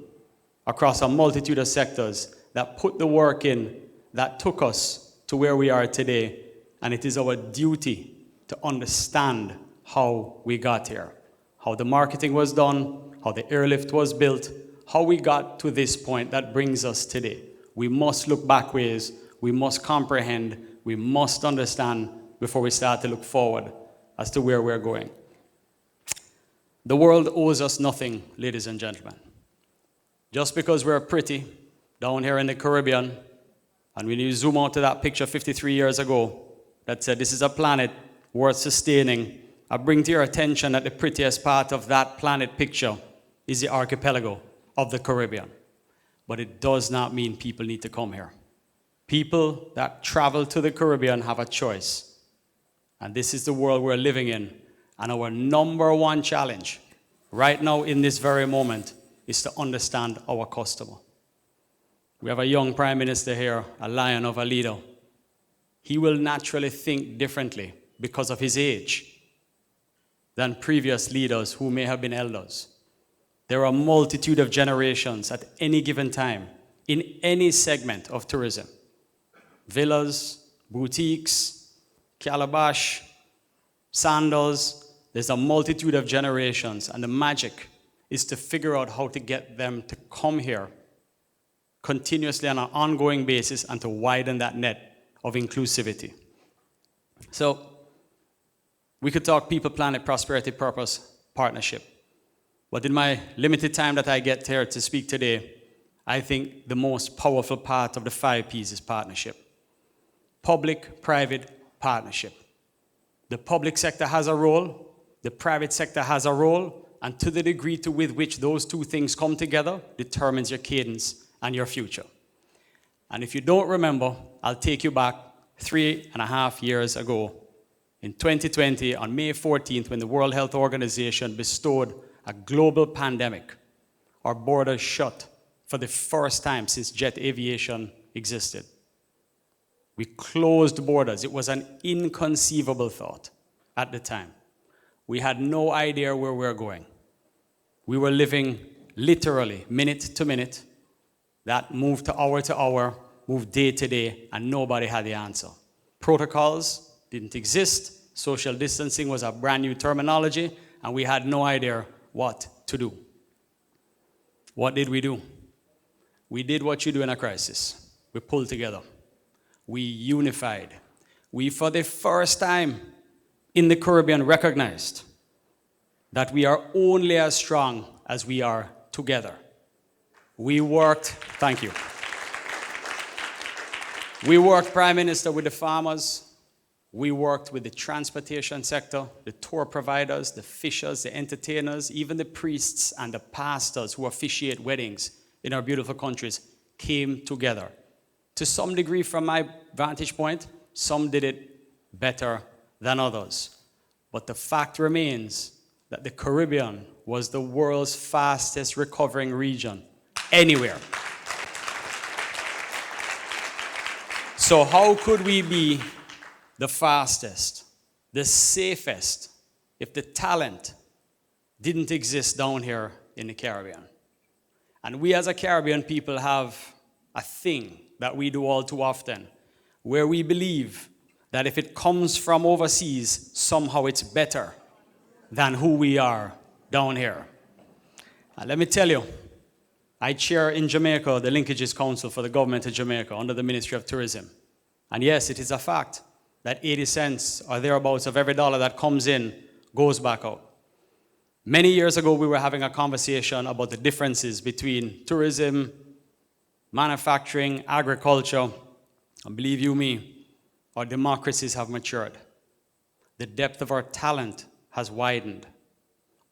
across a multitude of sectors that put the work in that took us to where we are today. And it is our duty to understand how we got here, how the marketing was done, how the airlift was built, how we got to this point that brings us today. We must look backwards, we must comprehend, we must understand before we start to look forward as to where we're going. The world owes us nothing, ladies and gentlemen. Just because we're pretty down here in the Caribbean, and when you zoom out to that picture 53 years ago that said this is a planet worth sustaining, I bring to your attention that the prettiest part of that planet picture is the archipelago of the Caribbean. But it does not mean people need to come here. People that travel to the Caribbean have a choice. And this is the world we're living in. And our number one challenge right now in this very moment is to understand our customer. We have a young Prime Minister here, a lion of a leader. He will naturally think differently because of his age than previous leaders who may have been elders. There are a multitude of generations at any given time in any segment of tourism. Villas, boutiques, calabash, sandals. There's a multitude of generations, and the magic is to figure out how to get them to come here continuously on an ongoing basis and to widen that net of inclusivity. So we could talk people, planet, prosperity, purpose, partnership. But in my limited time that I get here to speak today, I think the most powerful part of the 5 Ps is partnership. Public-private partnership. The public sector has a role, the private sector has a role, and to the degree to with which those two things come together determines your cadence and your future. And if you don't remember, I'll take you back 3.5 years ago. In 2020, on May 14th, when the World Health Organization bestowed a global pandemic, our borders shut for the first time since jet aviation existed. We closed borders. It was an inconceivable thought at the time. We had no idea where we were going. We were living literally minute to minute. That moved to hour, moved day to day, and nobody had the answer. Protocols didn't exist. Social distancing was a brand new terminology, and we had no idea what to do. What did we do? We did what you do in a crisis. We pulled together. We unified. We, for the first time in the Caribbean, recognized that we are only as strong as we are together. We worked, thank you. We worked, Prime Minister, with the farmers, We worked with the transportation sector, the tour providers, the fishers, the entertainers, even the priests and the pastors who officiate weddings in our beautiful countries came together. To some degree, from my vantage point, some did it better than others. But the fact remains that the Caribbean was the world's fastest recovering region anywhere. So how could we be the fastest, the safest, if the talent didn't exist down here in the Caribbean? And we as a Caribbean people have a thing that we do all too often, where we believe that if it comes from overseas, somehow it's better than who we are down here. And let me tell you, I chair in Jamaica the Linkages Council for the government of Jamaica under the Ministry of Tourism. And yes, it is a fact that 80 cents or thereabouts of every dollar that comes in goes back out. Many years ago, we were having a conversation about the differences between tourism, manufacturing, agriculture, and believe you me, our democracies have matured. The depth of our talent has widened.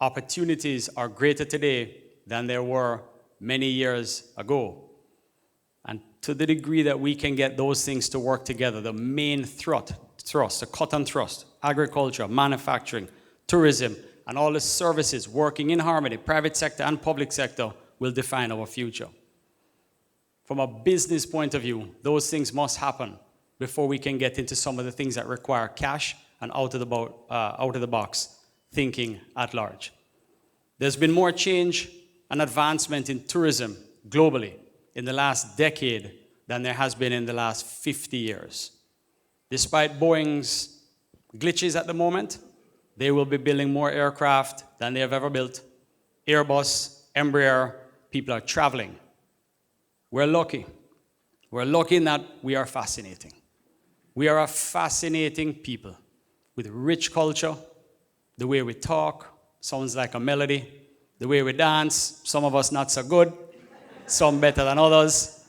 Opportunities are greater today than there were many years ago. And to the degree that we can get those things to work together, the main thrust, the cut and thrust, agriculture, manufacturing, tourism, and all the services working in harmony, private sector and public sector, will define our future. From a business point of view, those things must happen before we can get into some of the things that require cash and out of the box thinking at large. There's been more change and advancement in tourism globally in the last decade than there has been in the last 50 years. Despite Boeing's glitches at the moment, they will be building more aircraft than they have ever built. Airbus, Embraer, people are traveling. We're lucky. We're lucky in that we are fascinating. We are a fascinating people with rich culture. The way we talk sounds like a melody. The way we dance, some of us not so good, some better than others.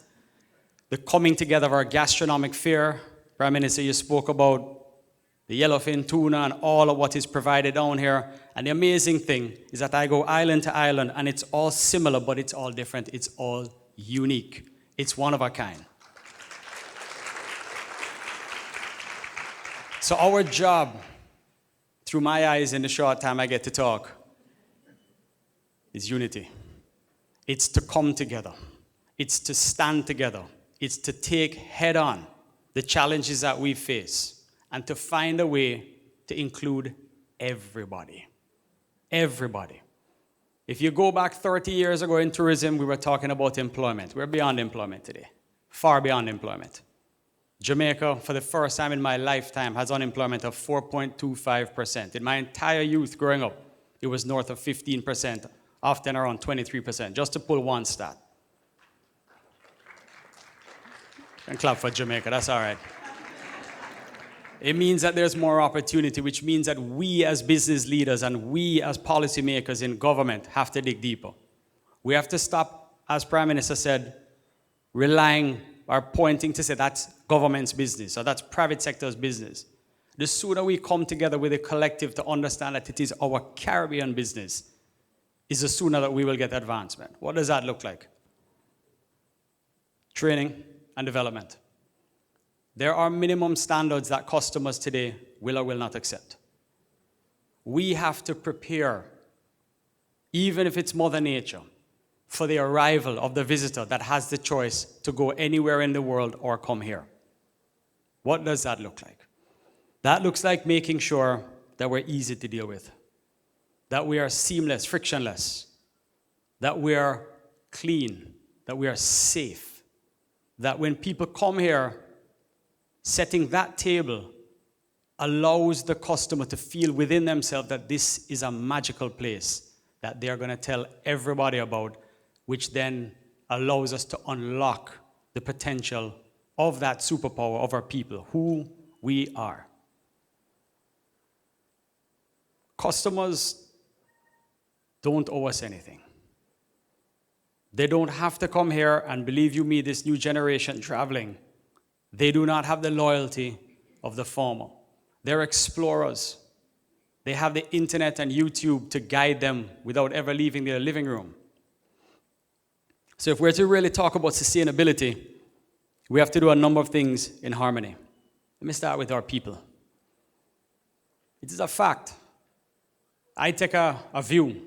The coming together of our gastronomic fare. Prime Minister, you spoke about the yellowfin tuna and all of what is provided down here. And the amazing thing is that I go island to island and it's all similar, but it's all different. It's all unique. It's one of a kind. So our job, through my eyes in the short time I get to talk, is unity. It's to come together. It's to stand together. It's to take head on the challenges that we face and to find a way to include everybody. Everybody. If you go back 30 years ago in tourism, we were talking about employment. We're beyond employment today, far beyond employment. Jamaica, for the first time in my lifetime, has unemployment of 4.25%. In my entire youth growing up, it was north of 15%, often around 23%, just to pull one stat. And clap for Jamaica, that's all right. It means that there's more opportunity, which means that we as business leaders and we as policymakers in government have to dig deeper. We have to stop, as Prime Minister said, relying or pointing to say that's government's business or that's private sector's business. The sooner we come together with a collective to understand that it is our Caribbean business, is the sooner that we will get advancement. What does that look like? Training and development. There are minimum standards that customers today will or will not accept. We have to prepare, even if it's Mother Nature, for the arrival of the visitor that has the choice to go anywhere in the world or come here. What does that look like? That looks like making sure that we're easy to deal with, that we are seamless, frictionless, that we are clean, that we are safe, that when people come here, setting that table allows the customer to feel within themselves that this is a magical place that they're going to tell everybody about, which then allows us to unlock the potential of that superpower of our people, who we are. Customers don't owe us anything. They don't have to come here, and believe you me, this new generation traveling, they do not have the loyalty of the former. They're explorers. They have the internet and YouTube to guide them without ever leaving their living room. So if we're to really talk about sustainability, we have to do a number of things in harmony. Let me start with our people. It is a fact. I take a view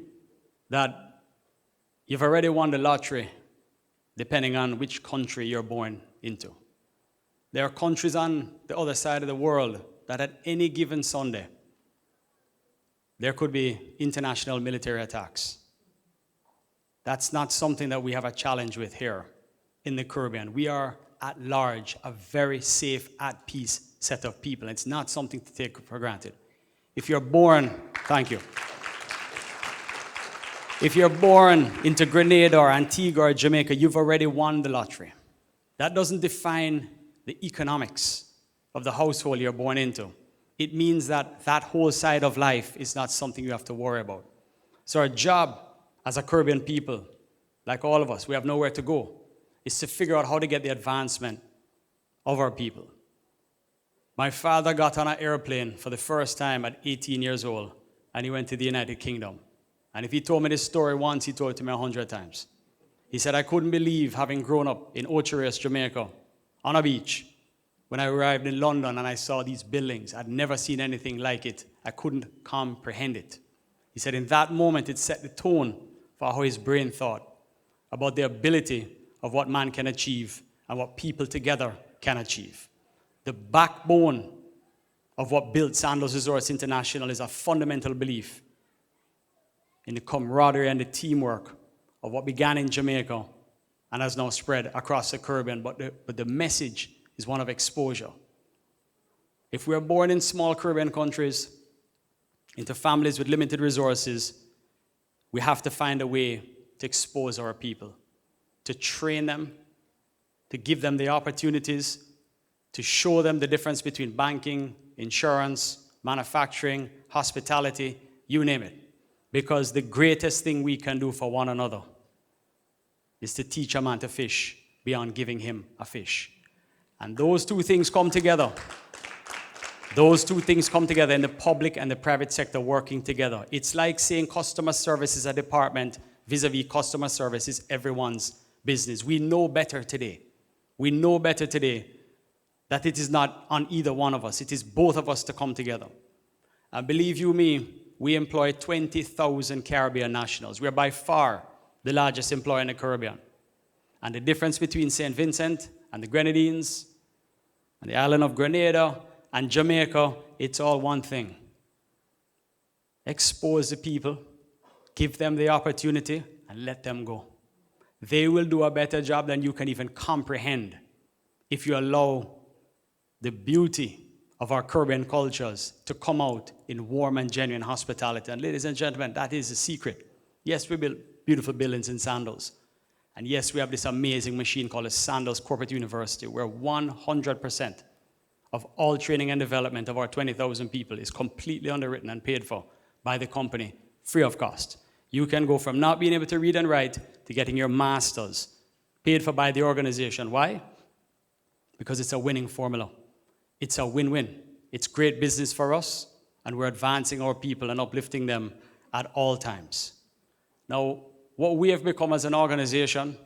that you've already won the lottery depending on which country you're born into. There are countries on the other side of the world that at any given Sunday, there could be international military attacks. That's not something that we have a challenge with here in the Caribbean. We are at large a very safe, at peace set of people. It's not something to take for granted. If you're born, thank you. If you're born into Grenada or Antigua or Jamaica, you've already won the lottery. That doesn't define the economics of the household you're born into. It means that that whole side of life is not something you have to worry about. So our job as a Caribbean people, like all of us, we have nowhere to go, is to figure out how to get the advancement of our people. My father got on an airplane for the first time at 18 years old, and he went to the United Kingdom. And if he told me this story once, he told it to me 100 times. He said, I couldn't believe, having grown up in Ocho Jamaica, on a beach, when I arrived in London and I saw these buildings. I'd never seen anything like it. I couldn't comprehend it. He said in that moment, it set the tone for how his brain thought about the ability of what man can achieve and what people together can achieve. The backbone of what built Sandals Resorts International is a fundamental belief in the camaraderie and the teamwork of what began in Jamaica and has now spread across the Caribbean. But the message is one of exposure. If we're born in small Caribbean countries, into families with limited resources, we have to find a way to expose our people, to train them, to give them the opportunities, to show them the difference between banking, insurance, manufacturing, hospitality, you name it. Because the greatest thing we can do for one another is to teach a man to fish beyond giving him a fish. And those two things come together. Those two things come together in the public and the private sector working together. It's like saying customer service is a department vis-a-vis customer service is everyone's business. We know better today. We know better today that it is not on either one of us. It is both of us to come together. And believe you me, we employ 20,000 Caribbean nationals. We are by far the largest employer in the Caribbean. And the difference between St. Vincent and the Grenadines and the island of Grenada and Jamaica, it's all one thing. Expose the people, give them the opportunity, and let them go. They will do a better job than you can even comprehend if you allow the beauty of our Caribbean cultures to come out in warm and genuine hospitality. And ladies and gentlemen, that is the secret. Yes, we build beautiful buildings in Sandals. And yes, we have this amazing machine called the Sandals Corporate University, where 100% of all training and development of our 20,000 people is completely underwritten and paid for by the company, free of cost. You can go from not being able to read and write to getting your master's, paid for by the organization. Why? Because it's a winning formula. It's a win-win. It's great business for us, and we're advancing our people and uplifting them at all times. Now, what we have become as an organization,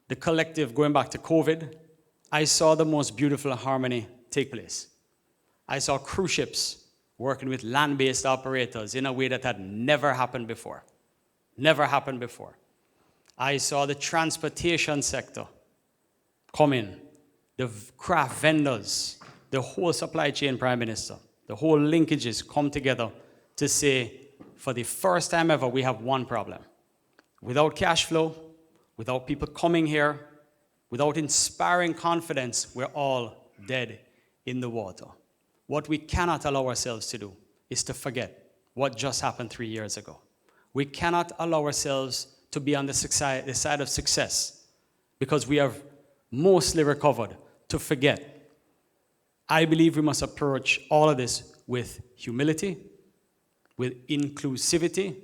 the collective, going back to COVID, I saw the most beautiful harmony take place. I saw cruise ships working with land-based operators in a way that had never happened before. Never happened before. I saw the transportation sector come in, the craft vendors, the whole supply chain, Prime Minister, the whole linkages come together to say, for the first time ever, we have one problem. Without cash flow, without people coming here, without inspiring confidence, we're all dead in the water. What we cannot allow ourselves to do is to forget what just happened 3 years ago. We cannot allow ourselves to be on the side of success because we have mostly recovered to forget. I believe we must approach all of this with humility, with inclusivity,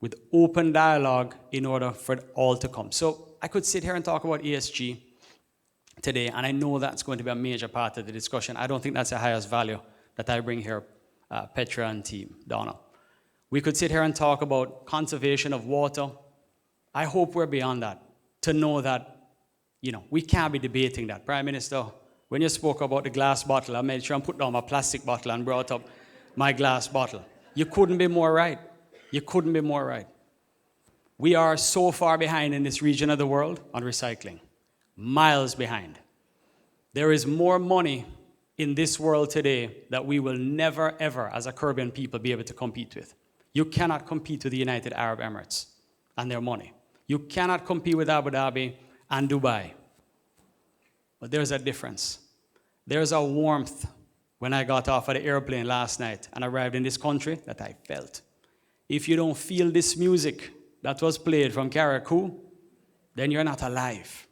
with open dialogue in order for it all to come. So I could sit here and talk about ESG, today, and I know that's going to be a major part of the discussion. I don't think that's the highest value that I bring here, Petra and team, Donna. We could sit here and talk about conservation of water. I hope we're beyond that, to know that, we can't be debating that. Prime Minister, when you spoke about the glass bottle, I made sure and put down my plastic bottle and brought up my glass bottle. You couldn't be more right. You couldn't be more right. We are so far behind in this region of the world on recycling, miles behind. There is more money in this world today that we will never, ever, as a Caribbean people, be able to compete with. You cannot compete with the United Arab Emirates and their money. You cannot compete with Abu Dhabi and Dubai. But there's a difference. There's a warmth when I got off of the airplane last night and arrived in this country that I felt. If you don't feel this music that was played from Carriacou, then you're not alive.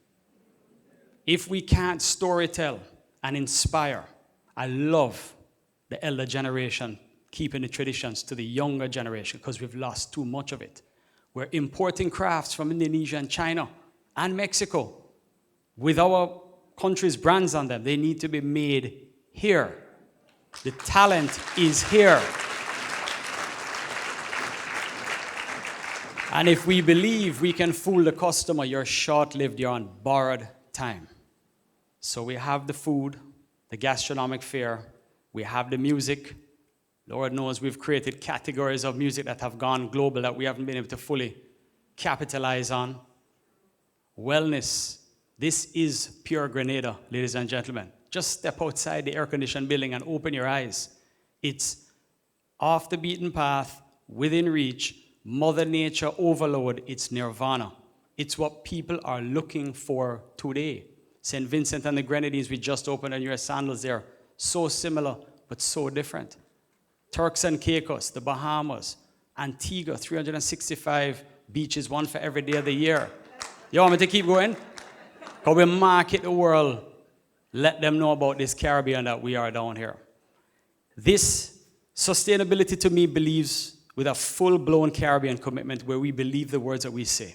If we can't storytell and inspire, I love the elder generation keeping the traditions to the younger generation because we've lost too much of it. We're importing crafts from Indonesia and China and Mexico with our country's brands on them. They need to be made here. The talent is here. And if we believe we can fool the customer, you're short-lived, you're on borrowed time. So we have the food, the gastronomic fare, we have the music. Lord knows we've created categories of music that have gone global that we haven't been able to fully capitalize on. Wellness. This is pure Grenada, ladies and gentlemen. Just step outside the air-conditioned building and open your eyes. It's off the beaten path, within reach, Mother Nature overload, it's nirvana. It's what people are looking for today. St. Vincent and the Grenadines, we just opened a new Sandals there. So similar, but so different. Turks and Caicos, the Bahamas, Antigua, 365 beaches, one for every day of the year. You want me to keep going? Because we market the world, let them know about this Caribbean that we are down here. This sustainability to me believes with a full-blown Caribbean commitment where we believe the words that we say.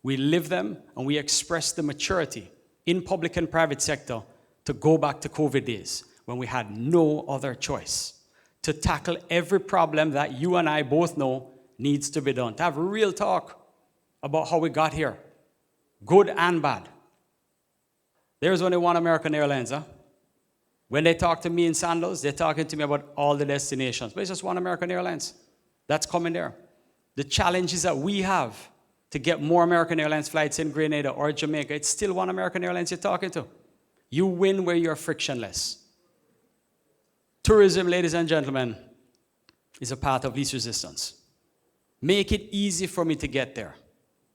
We live them and we express the maturity in public and private sector to go back to COVID days when we had no other choice, to tackle every problem that you and I both know needs to be done, to have real talk about how we got here, good and bad. There's only one American Airlines, huh? When they talk to me in Sandals, they're talking to me about all the destinations, but it's just one American Airlines. That's coming there. The challenges that we have to get more American Airlines flights in Grenada or Jamaica, it's still one American Airlines you're talking to. You win where you're frictionless. Tourism, ladies and gentlemen, is a path of least resistance. Make it easy for me to get there.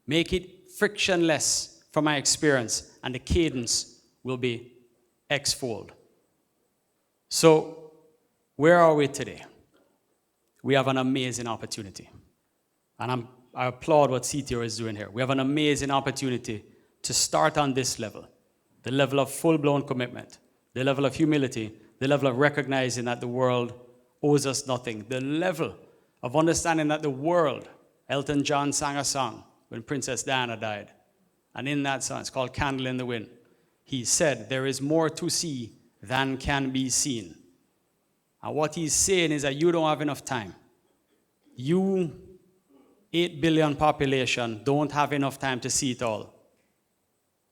Make it frictionless from my experience, and the cadence will be X-fold. So, where are we today? We have an amazing opportunity. And I applaud what CTO is doing here. We have an amazing opportunity to start on this level, the level of full-blown commitment, the level of humility, the level of recognizing that the world owes us nothing, the level of understanding that the world, Elton John sang a song when Princess Diana died. And in that song, it's called Candle in the Wind. He said, there is more to see than can be seen. And what he's saying is that you don't have enough time. You, 8 billion population, don't have enough time to see it all.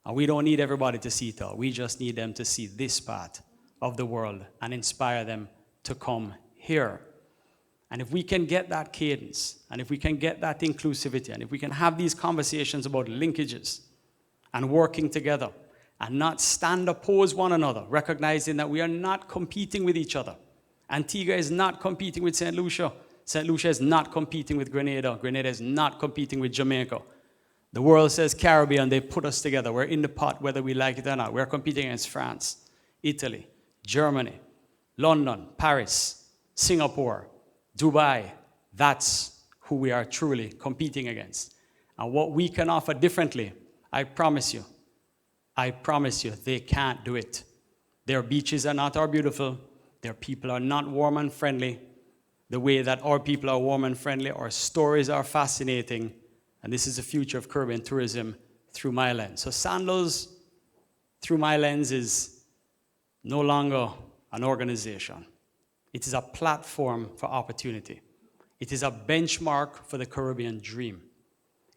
And we don't need everybody to see it all. We just need them to see this part of the world and inspire them to come here. And if we can get that cadence, and if we can get that inclusivity, and if we can have these conversations about linkages and working together and not stand opposed one another, recognizing that we are not competing with each other. Antigua is not competing with St. Lucia. St. Lucia is not competing with Grenada. Grenada is not competing with Jamaica. The world says Caribbean, they put us together. We're in the pot whether we like it or not. We're competing against France, Italy, Germany, London, Paris, Singapore, Dubai. That's who we are truly competing against. And what we can offer differently, I promise you, they can't do it. Their beaches are not beautiful. Their people are not warm and friendly the way that our people are warm and friendly. Our stories are fascinating. And this is the future of Caribbean tourism through my lens. So Sandals, through my lens, is no longer an organization. It is a platform for opportunity. It is a benchmark for the Caribbean dream.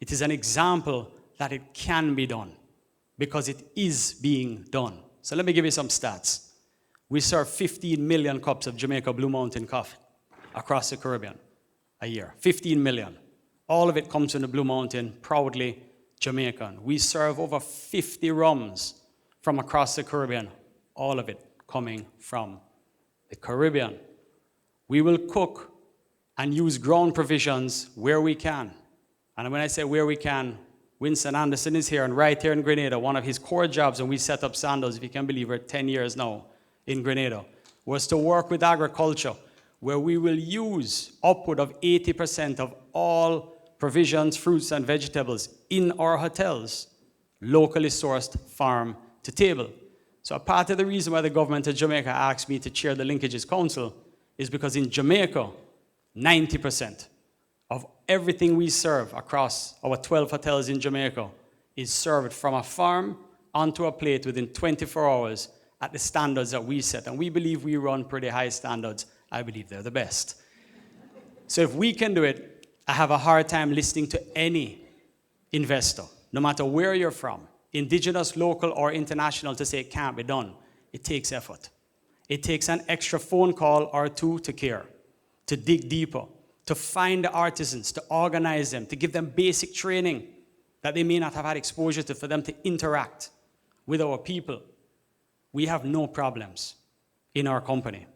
It is an example that it can be done because it is being done. So let me give you some stats. We serve 15 million cups of Jamaica Blue Mountain coffee across the Caribbean a year. 15 million. All of it comes from the Blue Mountain, proudly Jamaican. We serve over 50 rums from across the Caribbean, all of it coming from the Caribbean. We will cook and use ground provisions where we can. And when I say where we can, Winston Anderson is here, and right here in Grenada, one of his core jobs when we set up Sandals, if you can believe it, 10 years now in Grenada, was to work with agriculture, where we will use upward of 80% of all provisions, fruits, and vegetables in our hotels, locally sourced farm to table. So a part of the reason why the government of Jamaica asked me to chair the Linkages Council is because in Jamaica, 90% of everything we serve across our 12 hotels in Jamaica is served from a farm onto a plate within 24 hours at the standards that we set. And we believe we run pretty high standards. I believe they're the best. So if we can do it, I have a hard time listening to any investor, no matter where you're from, indigenous, local, or international, to say it can't be done. It takes effort. It takes an extra phone call or two to care, to dig deeper, to find the artisans, to organize them, to give them basic training that they may not have had exposure to, for them to interact with our people. We have no problems in our company.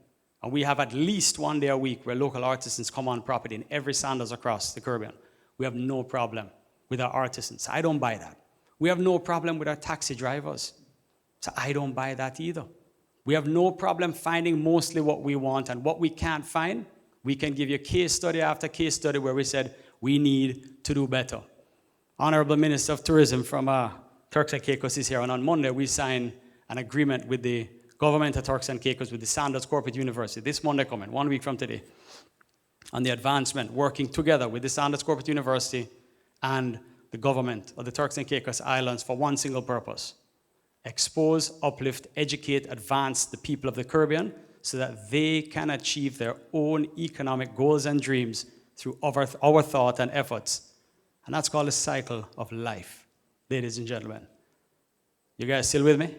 And we have at least one day a week where local artisans come on property in every Sandals across the Caribbean. We have no problem with our artisans. I don't buy that. We have no problem with our taxi drivers. So I don't buy that either. We have no problem finding mostly what we want, and what we can't find, we can give you case study after case study where we said we need to do better. Honorable Minister of Tourism from Turks and Caicos is here, and on Monday we signed an agreement with the government of Turks and Caicos with the Sandals Corporate University, this Monday coming, 1 week from today, on the advancement, working together with the Sandals Corporate University and the government of the Turks and Caicos Islands for one single purpose: expose, uplift, educate, advance the people of the Caribbean so that they can achieve their own economic goals and dreams through our thought and efforts. And that's called a cycle of life, ladies and gentlemen. You guys still with me?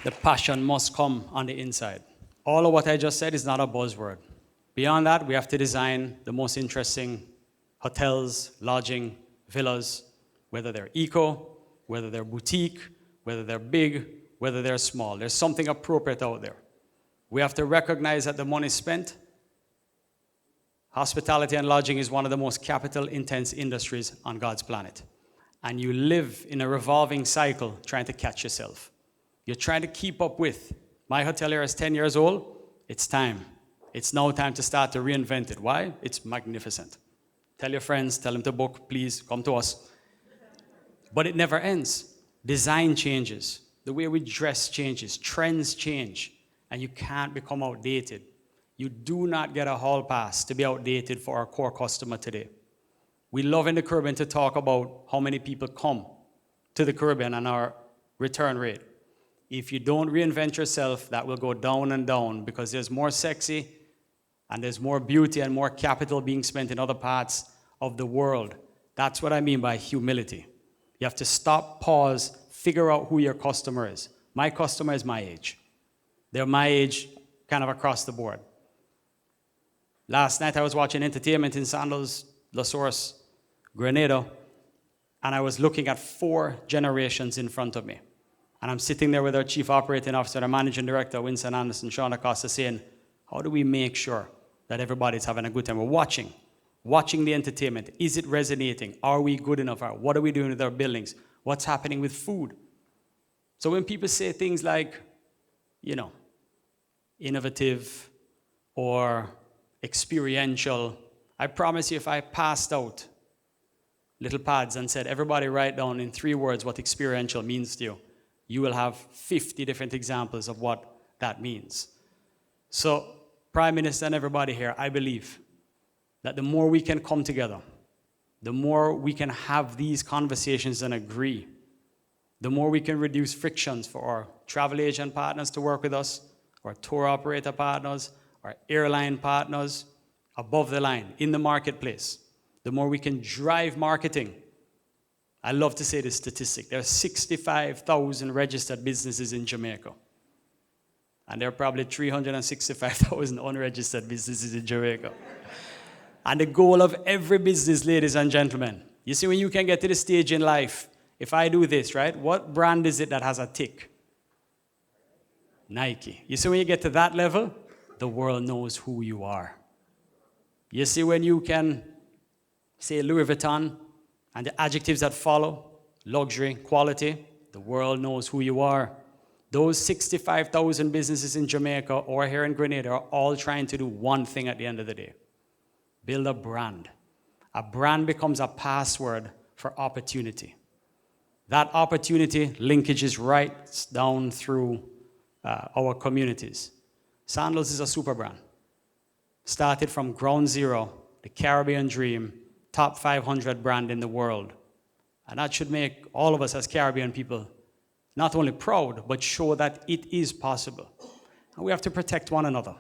The passion must come on the inside. All of what I just said is not a buzzword. Beyond that, we have to design the most interesting hotels, lodging, villas, whether they're eco, whether they're boutique, whether they're big, whether they're small. There's something appropriate out there. We have to recognize that the money spent, hospitality and lodging is one of the most capital-intense industries on God's planet. And you live in a revolving cycle trying to catch yourself. You're trying to keep up with. My hotelier is 10 years old. It's time. It's now time to start to reinvent it. Why? It's magnificent. Tell your friends, tell them to book, please, come to us. But it never ends. Design changes. The way we dress changes. Trends change. And you can't become outdated. You do not get a hall pass to be outdated for our core customer today. We love in the Caribbean to talk about how many people come to the Caribbean and our return rate. If you don't reinvent yourself, that will go down and down because there's more sexy and there's more beauty and more capital being spent in other parts of the world. That's what I mean by humility. You have to stop, pause, figure out who your customer is. My customer is my age. They're my age kind of across the board. Last night I was watching entertainment in Sandals, La Source, Grenada, and I was looking at 4 generations in front of me. And I'm sitting there with our chief operating officer, our managing director, Winston Anderson, Sean Acosta, saying, how do we make sure that everybody's having a good time? We're watching the entertainment. Is it resonating? Are we good enough? What are we doing with our buildings? What's happening with food? So when people say things like, innovative or experiential, I promise you if I passed out little pads and said, everybody write down in 3 words what experiential means to you, you will have 50 different examples of what that means. So, Prime Minister and everybody here, I believe that the more we can come together, the more we can have these conversations and agree, the more we can reduce frictions for our travel agent partners to work with us, our tour operator partners, our airline partners, above the line, in the marketplace, the more we can drive marketing. I love to say this statistic. There are 65,000 registered businesses in Jamaica. And there are probably 365,000 unregistered businesses in Jamaica. And the goal of every business, ladies and gentlemen, you see, when you can get to the stage in life, if I do this, right, what brand is it that has a tick? Nike. You see, when you get to that level, the world knows who you are. You see, when you can say Louis Vuitton and the adjectives that follow, luxury, quality, the world knows who you are. Those 65,000 businesses in Jamaica or here in Grenada are all trying to do one thing at the end of the day: build a brand. A brand becomes a password for opportunity. That opportunity linkages right down through our communities. Sandals is a super brand. Started from ground zero, the Caribbean dream, top 500 brand in the world. And that should make all of us as Caribbean people not only proud, but show that it is possible. And we have to protect one another.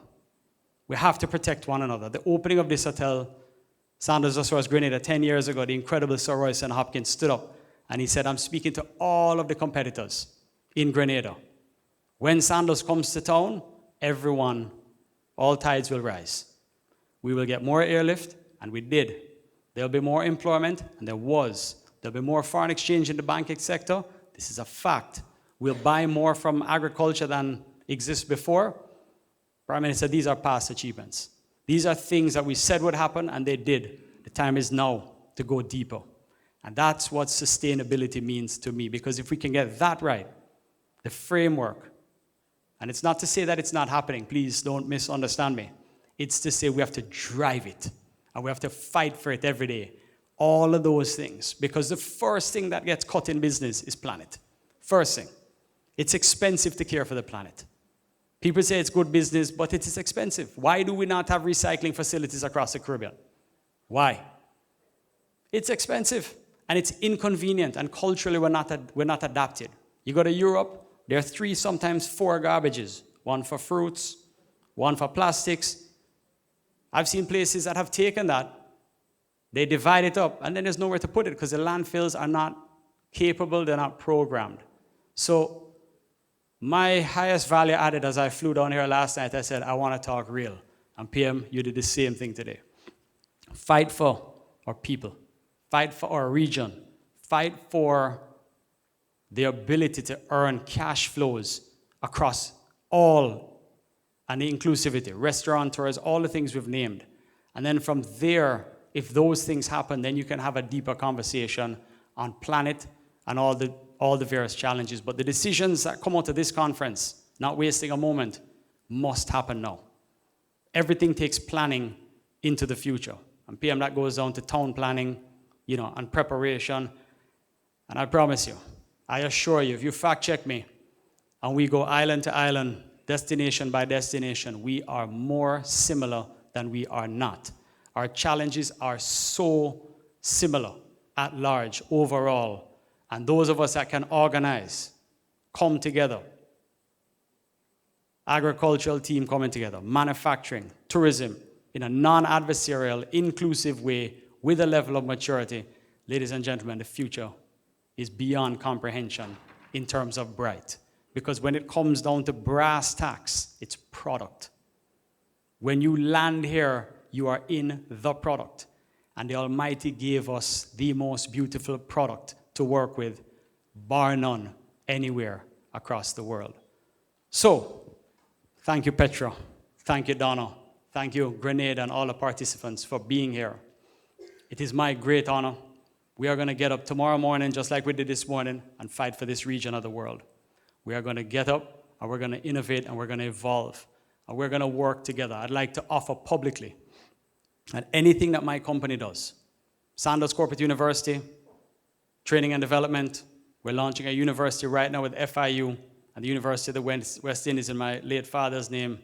We have to protect one another. The opening of this hotel, Sandals Resorts Grenada, 10 years ago, the incredible Sir Royston Hopkins stood up and he said, I'm speaking to all of the competitors in Grenada. When Sandals comes to town, everyone, all tides will rise. We will get more airlift, and we did. There'll be more employment, and there was. There'll be more foreign exchange in the banking sector. This is a fact. We'll buy more from agriculture than exists before. Prime Minister, these are past achievements. These are things that we said would happen, and they did. The time is now to go deeper. And that's what sustainability means to me, because if we can get that right, the framework, and it's not to say that it's not happening, please don't misunderstand me. It's to say we have to drive it, and we have to fight for it every day. All of those things, because the first thing that gets cut in business is planet. First thing. It's expensive to care for the planet. People say it's good business, but it is expensive. Why do we not have recycling facilities across the Caribbean? Why? It's expensive, and it's inconvenient, and culturally we're not adapted. You go to Europe, there are 3, sometimes 4 garbages. One for fruits, one for plastics. I've seen places that have taken that, they divide it up, and then there's nowhere to put it because the landfills are not capable, they're not programmed. So my highest value added as I flew down here last night, I said, I want to talk real. And PM, you did the same thing today. Fight for our people. Fight for our region. Fight for the ability to earn cash flows across all, and the inclusivity, restaurateurs, all the things we've named. And then from there, if those things happen, then you can have a deeper conversation on planet and all the various challenges. But the decisions that come out of this conference, not wasting a moment, must happen now. Everything takes planning into the future. And PM, that goes down to town planning, and preparation. And I promise you, I assure you, if you fact check me, and we go island to island, destination by destination, we are more similar than we are not. Our challenges are so similar at large, overall. And those of us that can organize, come together, agricultural team coming together, manufacturing, tourism, in a non-adversarial, inclusive way, with a level of maturity, ladies and gentlemen, the future is beyond comprehension in terms of bright. Because when it comes down to brass tacks, it's product. When you land here, you are in the product. And the Almighty gave us the most beautiful product to work with, bar none, anywhere across the world. So, thank you, Petra. Thank you, Donna. Thank you, Grenada, and all the participants for being here. It is my great honor. We are going to get up tomorrow morning, just like we did this morning, and fight for this region of the world. We are going to get up, and we're going to innovate, and we're going to evolve, and we're going to work together. I'd like to offer publicly that anything that my company does, Sandals Corporate University, training and development, we're launching a university right now with FIU and the University of the West Indies in my late father's name,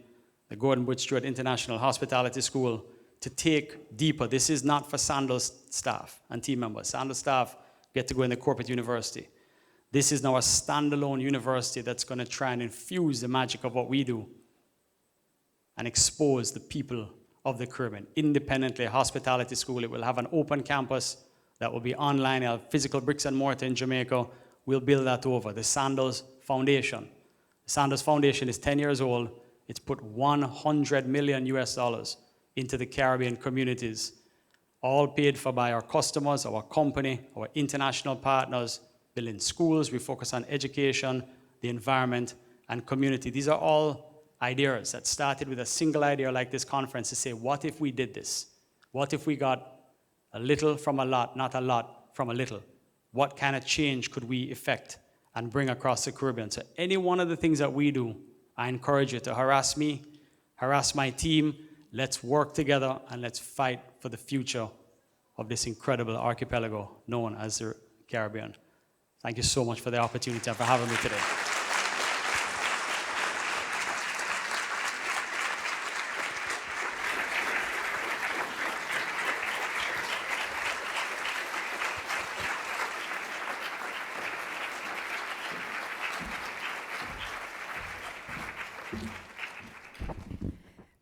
the Gordon Butch Stewart International Hospitality School, to take deeper. This is not for Sandals staff and team members. Sandals staff get to go in the corporate university. This is now a standalone university that's going to try and infuse the magic of what we do and expose the people of the Caribbean. Independently, a hospitality school. It will have an open campus that will be online. It'll have physical bricks and mortar in Jamaica. We'll build that over. The Sandals Foundation. The Sandals Foundation is 10 years old. It's put $100 million into the Caribbean communities, all paid for by our customers, our company, our international partners, building schools. We focus on education, the environment, and community. These are all ideas that started with a single idea like this conference to say, what if we did this? What if we got a little from a lot, not a lot from a little? What kind of change could we effect and bring across the Caribbean? So any one of the things that we do, I encourage you to harass me, harass my team. Let's work together and let's fight for the future of this incredible archipelago known as the Caribbean. Thank you so much for the opportunity and for having me today.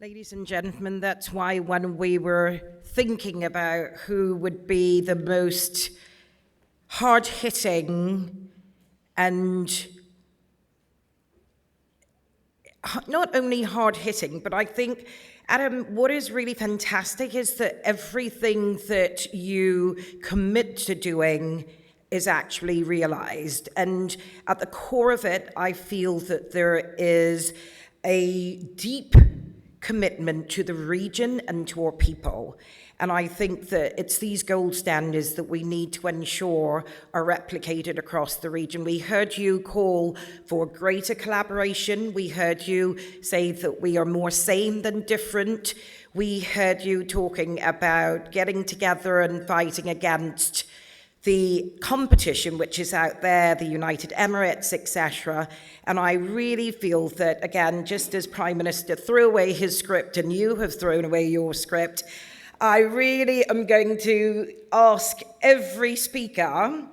Ladies and gentlemen, that's why when we were thinking about who would be the most hard-hitting and not only hard-hitting, but I think, Adam, what is really fantastic is that everything that you commit to doing is actually realized. And at the core of it, I feel that there is a deep commitment to the region and to our people. And I think that it's these gold standards that we need to ensure are replicated across the region. We heard you call for greater collaboration. We heard you say that we are more same than different. We heard you talking about getting together and fighting against the competition which is out there, the United Emirates, etc. And I really feel that, again, just as Prime Minister threw away his script and you have thrown away your script, I really am going to ask every speaker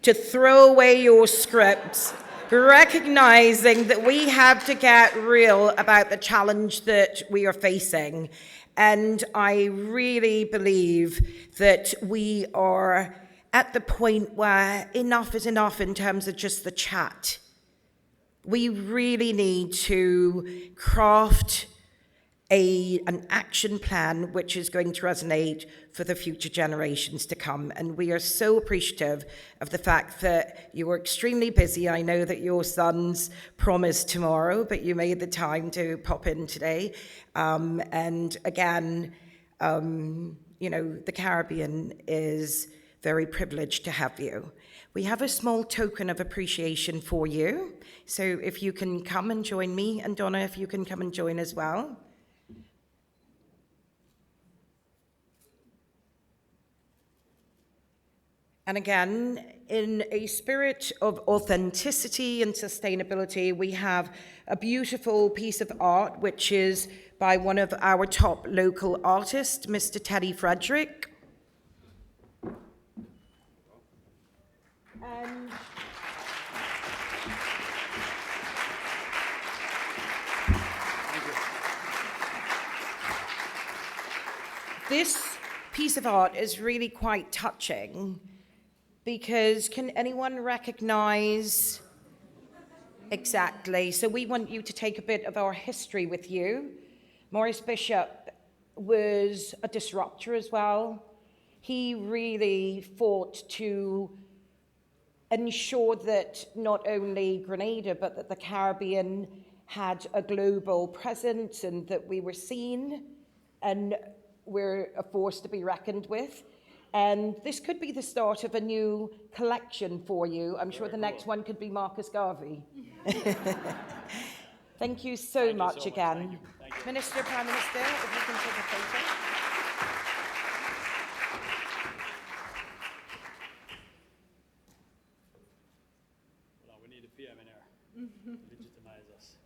to throw away your scripts, recognizing that we have to get real about the challenge that we are facing. And I really believe that we are at the point where enough is enough in terms of just the chat. We really need to craft an action plan which is going to resonate for the future generations to come. And we are so appreciative of the fact that you were extremely busy. I know that your sons promised tomorrow, but you made the time to pop in today. And again, you know, the Caribbean is very privileged to have you. We have a small token of appreciation for you. So if you can come and join me, and Donna, if you can come and join as well. And again, in a spirit of authenticity and sustainability, we have a beautiful piece of art, which is by one of our top local artists, Mr. Teddy Frederick. And this piece of art is really quite touching, because can anyone recognize exactly? So we want you to take a bit of our history with you. Maurice Bishop was a disruptor as well. He really fought to ensure that not only Grenada, but that the Caribbean had a global presence and that we were seen and we're a force to be reckoned with. And this could be the start of a new collection for you. I'm sure the next one could be Marcus Garvey. Thank you so much again. Thank you. Minister, Prime Minister, if you can take a photo. Hold on, we need a PM in here. Legitimize us.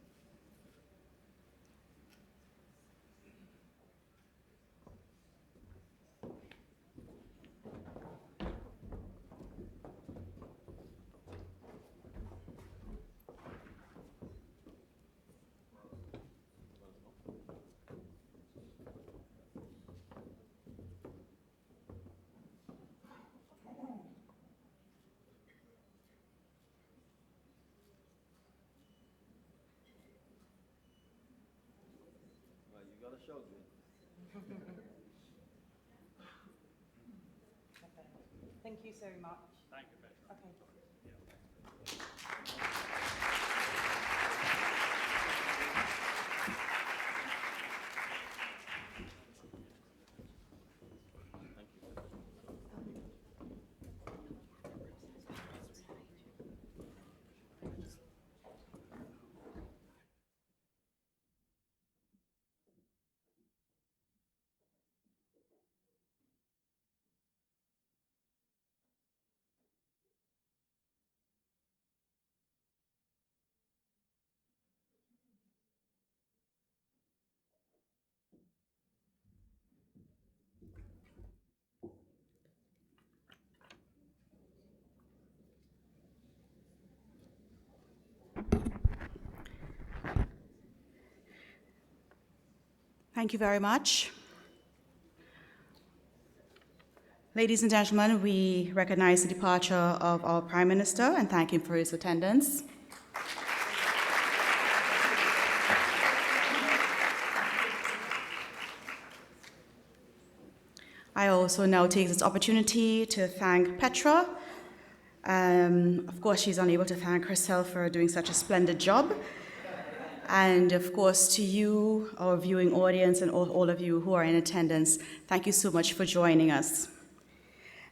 Thank you so much. Thank you, Petra. Okay. Thank you very much. Ladies and gentlemen, we recognize the departure of our Prime Minister and thank him for his attendance. I also now take this opportunity to thank Petra. Of course, she's unable to thank herself for doing such a splendid job. And of course, to you, our viewing audience, and all of you who are in attendance, thank you so much for joining us.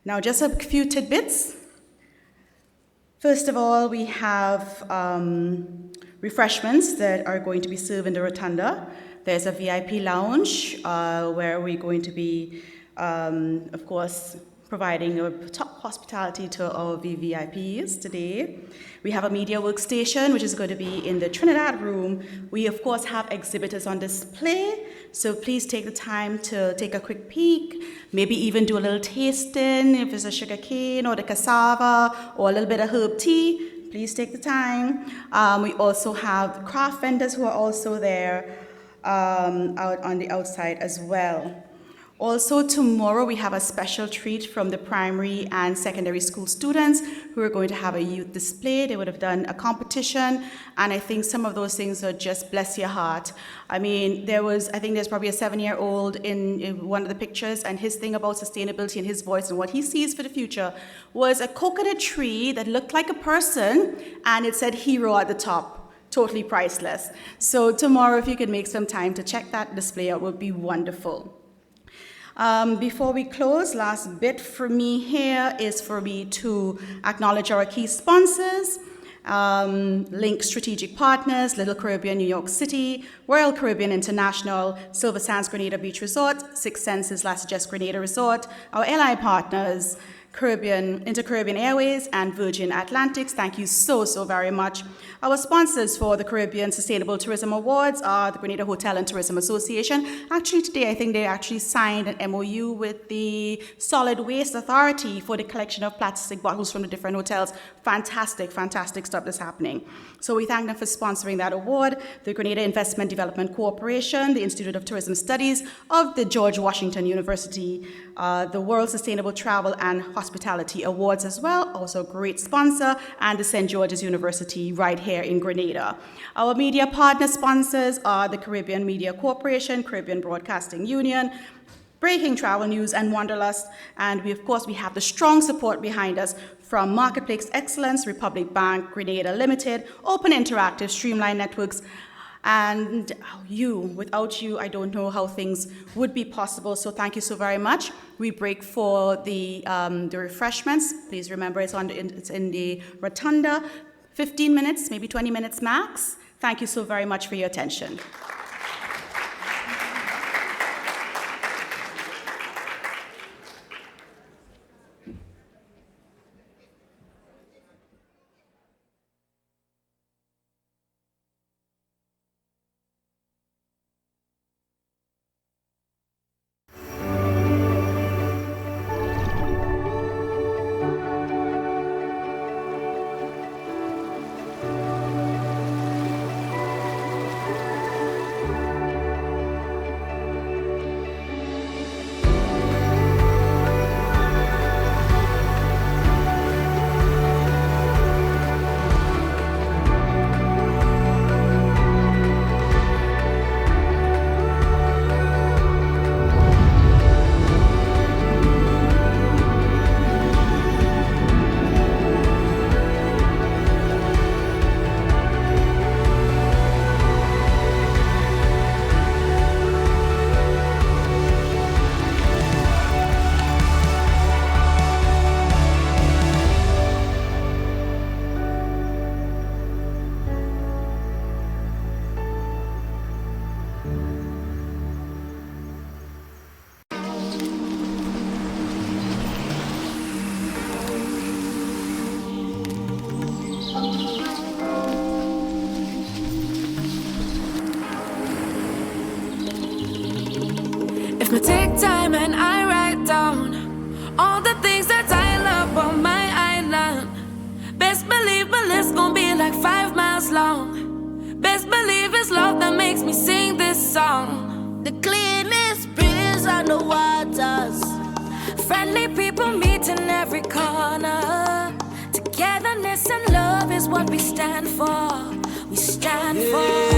Now, just a few tidbits. First of all, we have refreshments that are going to be served in the rotunda. There's a VIP lounge where we're going to be, of course, providing a top hospitality to our VVIPs today. We have a media workstation, which is going to be in the Trinidad room. We, of course, have exhibitors on display, so please take the time to take a quick peek, maybe even do a little tasting, if it's a sugar cane or the cassava or a little bit of herb tea, please take the time. We also have craft vendors who are also there out on the outside as well. Also, tomorrow we have a special treat from the primary and secondary school students who are going to have a youth display. They would have done a competition, and I think some of those things are just bless your heart. I mean, I think there's probably a 7-year-old in one of the pictures, and his thing about sustainability and his voice and what he sees for the future was a coconut tree that looked like a person, and it said hero at the top. Totally priceless. So tomorrow, if you could make some time to check that display out, would be wonderful. Before we close, last bit for me here is for me to acknowledge our key sponsors, Link Strategic Partners, Little Caribbean, New York City, Royal Caribbean International, Silver Sands Grenada Beach Resort, Six Senses Las Just Grenada Resort, our ally partners, Inter-Caribbean Airways and Virgin Atlantics. Thank you so very much. Our sponsors for the Caribbean Sustainable Tourism Awards are the Grenada Hotel and Tourism Association. Actually, today I think they actually signed an MOU with the Solid Waste Authority for the collection of plastic bottles from the different hotels. Fantastic stuff that's happening. So we thank them for sponsoring that award. The Grenada Investment Development Corporation, the Institute of Tourism Studies of the George Washington University, the World Sustainable Travel and Hospitality Awards as well, also a great sponsor, and the St. George's University right here in Grenada. Our media partner sponsors are the Caribbean Media Corporation, Caribbean Broadcasting Union, Breaking Travel News, and Wanderlust. And we, of course, we have the strong support behind us from Marketplace Excellence, Republic Bank, Grenada Limited, Open Interactive, Streamline Networks, and without you, I don't know how things would be possible. So thank you so very much. We break for the refreshments. Please remember it's in the rotunda. 15 minutes, maybe 20 minutes max. Thank you so very much for your attention. If I take time and I write down all the things that I love on my island, best believe my list gon' be like 5 miles long. Best believe it's love that makes me sing this song. The cleanest breeze on the waters, Friendly people meet in every corner. Togetherness and love is what we stand for. We stand for.